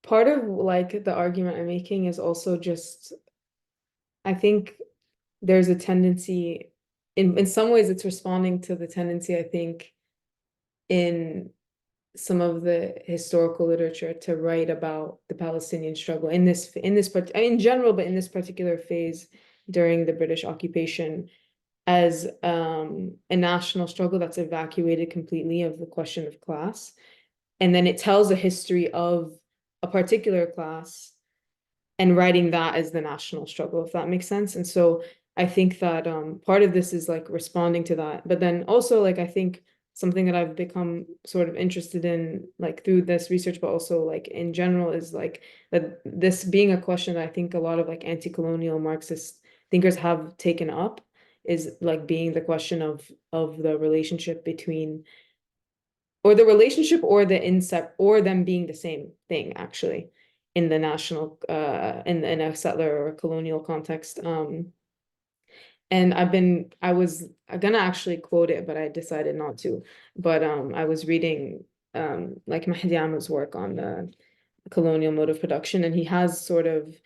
part of like the argument I'm making is also just, I think there's a tendency, in some ways it's responding to the tendency, I think, in some of the historical literature to write about the Palestinian struggle in general, but in this particular phase during the British occupation as a national struggle that's evacuated completely of the question of class. And then it tells a history of a particular class and writing that as the national struggle, if that makes sense. And so I think that part of this is like responding to that. But then also like I think something that I've become sort of interested in like through this research, but also like in general is like that this being a question that I think a lot of like anti-colonial Marxist thinkers have taken up is like being the question of the relationship between or the relationship or the incept or them being the same thing actually in the national in a settler or colonial context. And I was gonna actually quote it, but I decided not to. But I was reading like Mahdi Amad's work on the colonial mode of production, and he has sort of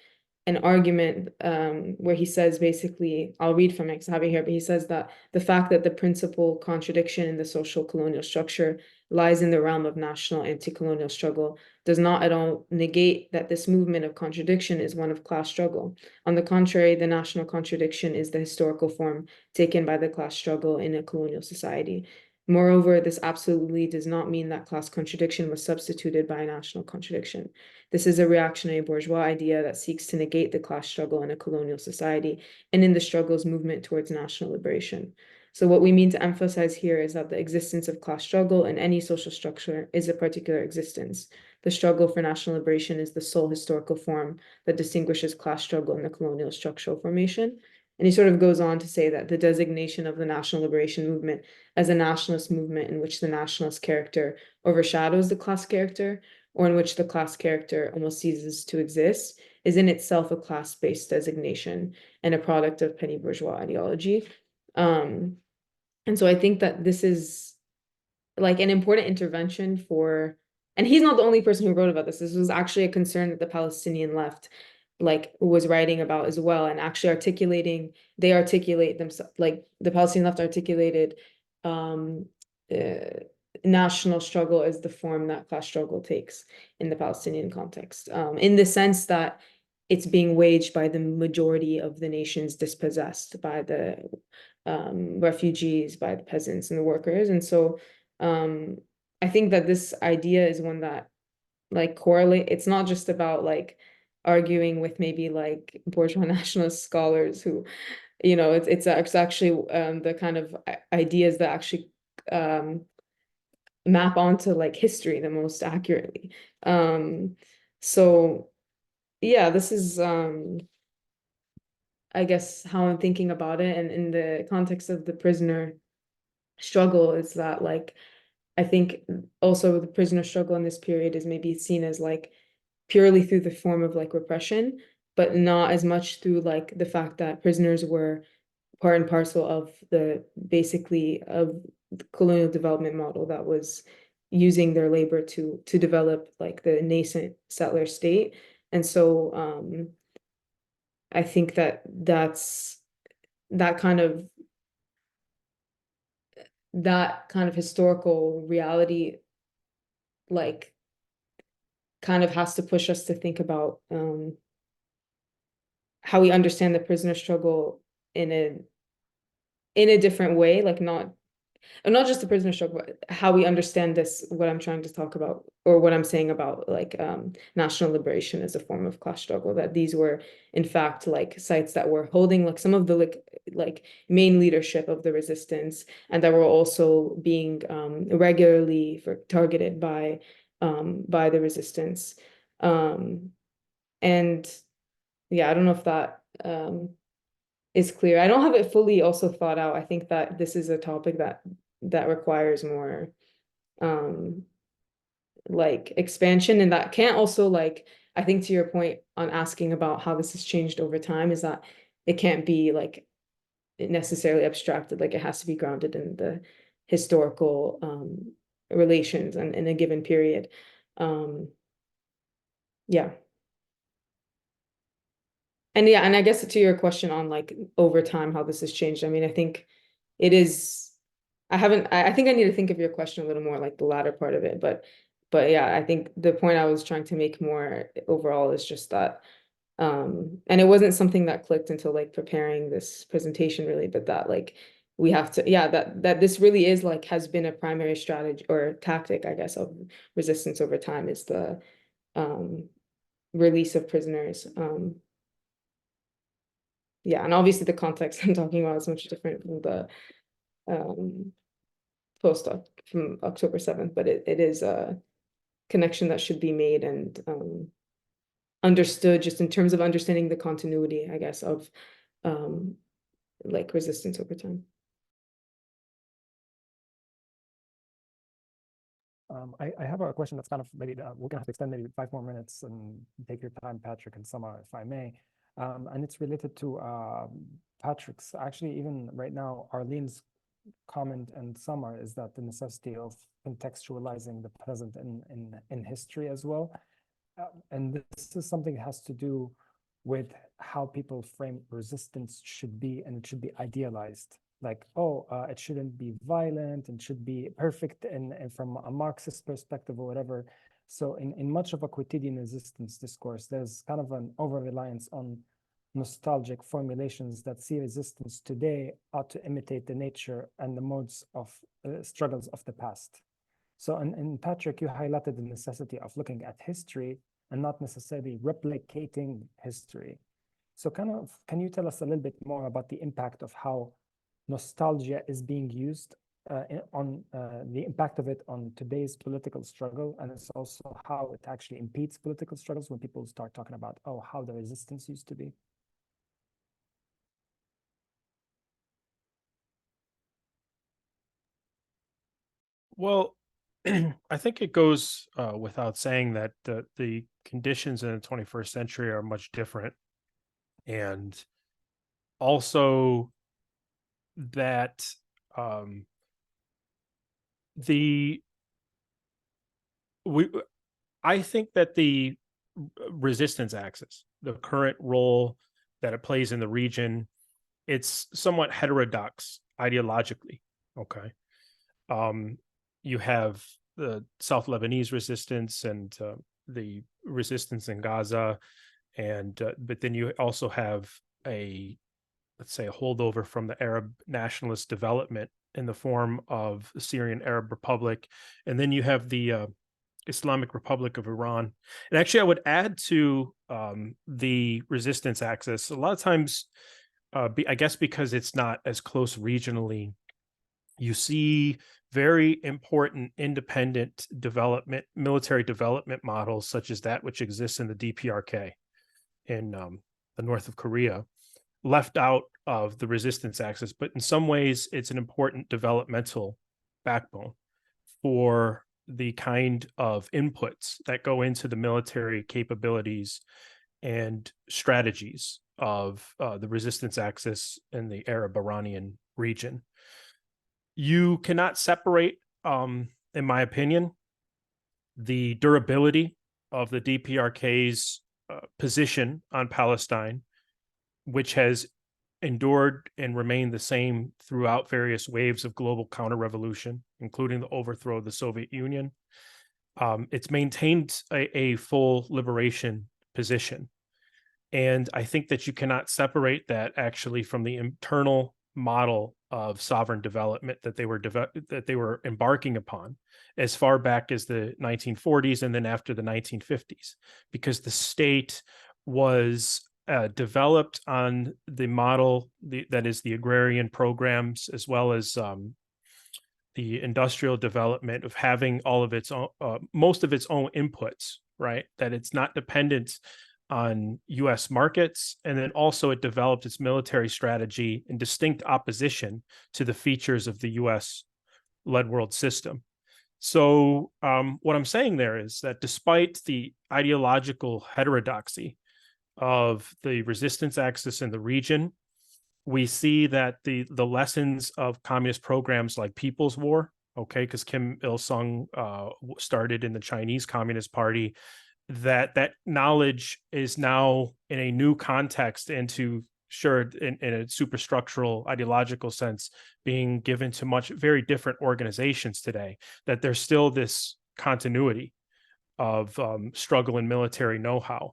an argument where he says basically, I'll read from it because I have it here, but he says that the fact that the principal contradiction in the social colonial structure lies in the realm of national anti-colonial struggle does not at all negate that this movement of contradiction is one of class struggle. On the contrary, the national contradiction is the historical form taken by the class struggle in a colonial society. Moreover, this absolutely does not mean that class contradiction was substituted by a national contradiction. This is a reactionary bourgeois idea that seeks to negate the class struggle in a colonial society and in the struggle's movement towards national liberation. So what we mean to emphasize here is that the existence of class struggle in any social structure is a particular existence. The struggle for national liberation is the sole historical form that distinguishes class struggle in the colonial structural formation. And he sort of goes on to say that the designation of the national liberation movement as a nationalist movement in which the nationalist character overshadows the class character, or in which the class character almost ceases to exist, is in itself a class-based designation and a product of petty bourgeois ideology. And so I think that this is like an important intervention for, and he's not the only person who wrote about this. This was actually a concern that the Palestinian left like was writing about as well, and actually they articulate themselves, like the Palestinian left articulated national struggle as the form that class struggle takes in the Palestinian context, in the sense that it's being waged by the majority of the nations dispossessed, by the refugees, by the peasants and the workers. And so I think that this idea is one that like correlate. It's not just about like arguing with maybe like bourgeois nationalist scholars who, you know, it's actually the kind of ideas that actually map onto like history the most accurately. So yeah, this is I guess how I'm thinking about it, and in the context of the prisoner struggle is that like I think also the prisoner struggle in this period is maybe seen as like purely through the form of like repression, but not as much through like the fact that prisoners were part and parcel of the basically of the colonial development model that was using their labor to develop like the nascent settler state. And so I think that that's that kind of historical reality like kind of has to push us to think about how we understand the prisoner struggle in a different way, like not just the prisoner struggle, but how we understand this, what I'm trying to talk about, or what I'm saying about like national liberation as a form of class struggle, that these were in fact like sites that were holding like some of the like main leadership of the resistance, and that were also being regularly targeted by the resistance. And yeah, I don't know if that is clear. I don't have it fully also thought out. I think that this is a topic that requires more like expansion, and that can't also like, I think to your point on asking about how this has changed over time, is that it can't be like necessarily abstracted, like it has to be grounded in the historical relations and in a given period. Yeah. And yeah, and I guess to your question on like over time, how this has changed, I mean, I think it is, I think I need to think of your question a little more, like the latter part of it, but yeah, I think the point I was trying to make more overall is just that, and it wasn't something that clicked until like preparing this presentation really, but that like we have to, yeah, that this really is like has been a primary strategy or tactic, I guess, of resistance over time, is the release of prisoners. Yeah, and obviously the context I'm talking about is much different from the post from October 7th, but it is a connection that should be made and understood just in terms of understanding the continuity, I guess, of like resistance over time. I have a question that's kind of maybe we're gonna have to extend maybe 5 more minutes and take your time, Patrick and Samar, if I may. And it's related to Patrick's, actually, even right now, Arlene's comment and Samar is that the necessity of contextualizing the present in history as well. And this is something that has to do with how people frame resistance should be, and it should be idealized. Like, oh, it shouldn't be violent and should be perfect and from a Marxist perspective or whatever. So in much of a quotidian resistance discourse, there's kind of an over-reliance on nostalgic formulations that see resistance today ought to imitate the nature and the modes of struggles of the past. So in Patrick, you highlighted the necessity of looking at history and not necessarily replicating history. So can you tell us a little bit more about the impact of how nostalgia is being used on the impact of it on today's political struggle, and it's also how it actually impedes political struggles when people start talking about, oh, how the resistance used to be? Well, I think it goes without saying that the conditions in the 21st century are much different. And also that I think that the resistance axis, the current role that it plays in the region, it's somewhat heterodox ideologically. Okay. You have the South Lebanese resistance and the resistance in Gaza, and but then you also have let's say a holdover from the Arab nationalist development in the form of the Syrian Arab Republic, and then you have the Islamic Republic of Iran. And actually, I would add to the resistance axis. A lot of times, I guess because it's not as close regionally, you see very important independent development, military development models, such as that which exists in the DPRK in the north of Korea, left out of the resistance axis. But in some ways, it's an important developmental backbone for the kind of inputs that go into the military capabilities and strategies of the resistance axis in the Arab-Iranian region. You cannot separate, in my opinion, the durability of the DPRK's position on Palestine, which has endured and remained the same throughout various waves of global counter-revolution, including the overthrow of the Soviet Union. It's maintained a full liberation position. And I think that you cannot separate that actually from the internal model of sovereign development that they were embarking upon as far back as the 1940s and then after the 1950s, because the state was developed on the model that is the agrarian programs, as well as the industrial development of having all of its own, most of its own inputs, right? That it's not dependent on US markets. And then also it developed its military strategy in distinct opposition to the features of the US-led world system. So what I'm saying there is that despite the ideological heterodoxy of the resistance axis in the region, we see that the lessons of communist programs like People's War, okay, because Kim Il-sung started in the Chinese Communist Party, that knowledge is now in a new context and in a superstructural ideological sense being given to very different organizations today, that there's still this continuity of struggle and military know-how.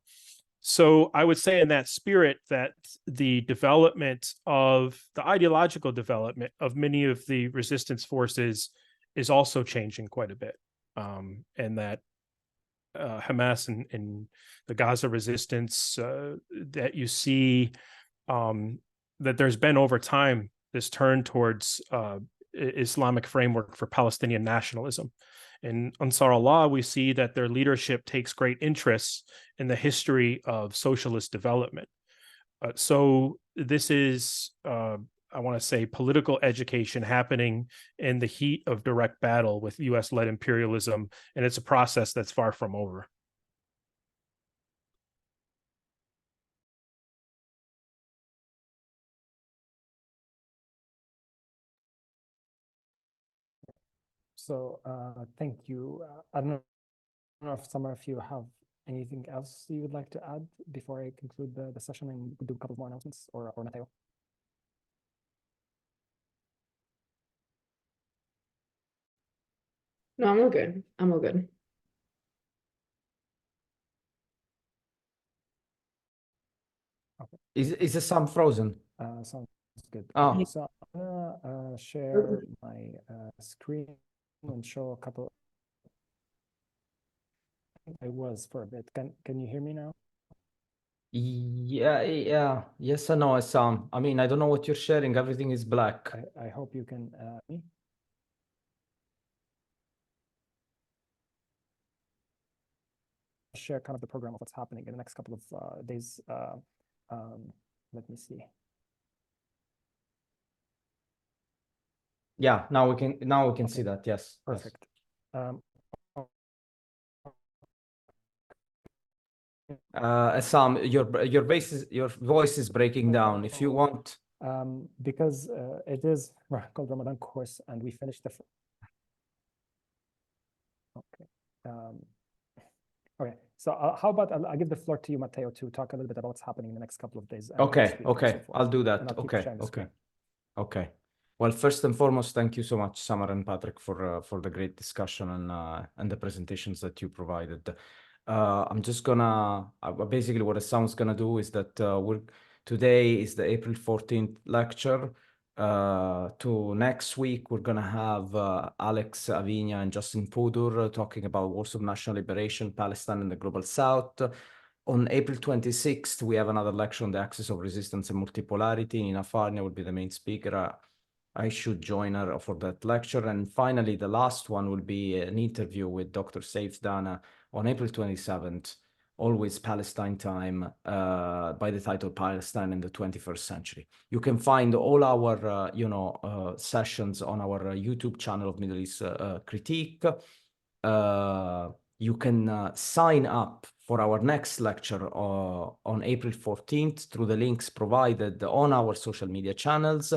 So I would say in that spirit that the ideological development of many of the resistance forces is also changing quite a bit, and that Hamas and the Gaza resistance, that you see that there's been over time this turn towards Islamic framework for Palestinian nationalism. In Ansar Allah, we see that their leadership takes great interest in the history of socialist development. So this is, I want to say, political education happening in the heat of direct battle with US-led imperialism, and it's a process that's far from over. So thank you. I don't know if Samar, if you have anything else you would like to add before I conclude the session and do a couple more announcements, or Mateo? No, I'm all good. I'm all good. Okay. Is the sound frozen? Sounds good. Oh. So I'm gonna share my screen and show a couple. I was for a bit. Can you hear me now? Yeah. Yes and no, Sam. I mean, I don't know what you're sharing. Everything is black. I hope you can me. Share kind of the program of what's happening in the next couple of days. Let me see. Yeah, now we can see that. Yes. Perfect. Sam, your voice is breaking down. If you want, because it is called Ramadan Course, and we finished the. Okay. Okay. So how about I'll give the floor to you, Matteo, to talk a little bit about what's happening in the next couple of days. And okay, next week and so okay, forth. I'll do And that. I'll keep Okay, sharing the okay, screen. okay. Well, first and foremost, thank you so much, Samar and Patrick, for the great discussion and the presentations that you provided. I'm just gonna basically what Sam's gonna do is that today is the April 14th lecture. To next week, we're gonna have Alex Avinia and Justin Pudur talking about wars of national liberation, Palestine and the Global South. On April 26th, we have another lecture on the axis of resistance and multipolarity. Nina Farnia will be the main speaker. I should join her for that lecture. And finally, the last one will be an interview with Dr. Saif Dana on April 27th, always Palestine time, by the title Palestine in the 21st Century. You can find all our, sessions on our YouTube channel of Middle East Critique. You can sign up for our next lecture on April 14th through the links provided on our social media channels,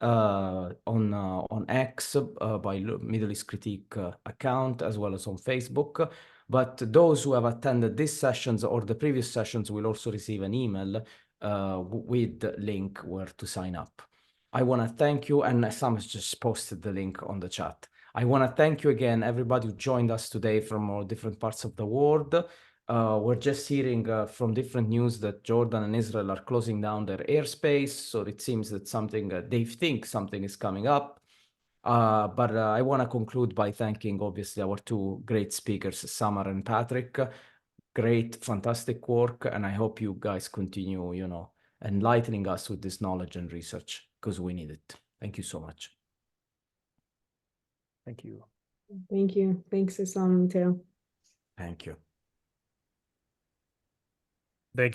on X by Middle East Critique account, as well as on Facebook. But those who have attended these sessions or the previous sessions will also receive an email with the link where to sign up. I want to thank you, and Sam has just posted the link on the chat. I want to thank you again, everybody who joined us today from all different parts of the world. We're just hearing from different news that Jordan and Israel are closing down their airspace. So it seems that they think something is coming up. But I want to conclude by thanking, obviously, our two great speakers, Samar and Patrick. Great, fantastic work. And I hope you guys continue, enlightening us with this knowledge and research, because we need it. Thank you so much. Thank you. Thank you. Thanks, Sam and Matteo. Thank you. Thank you.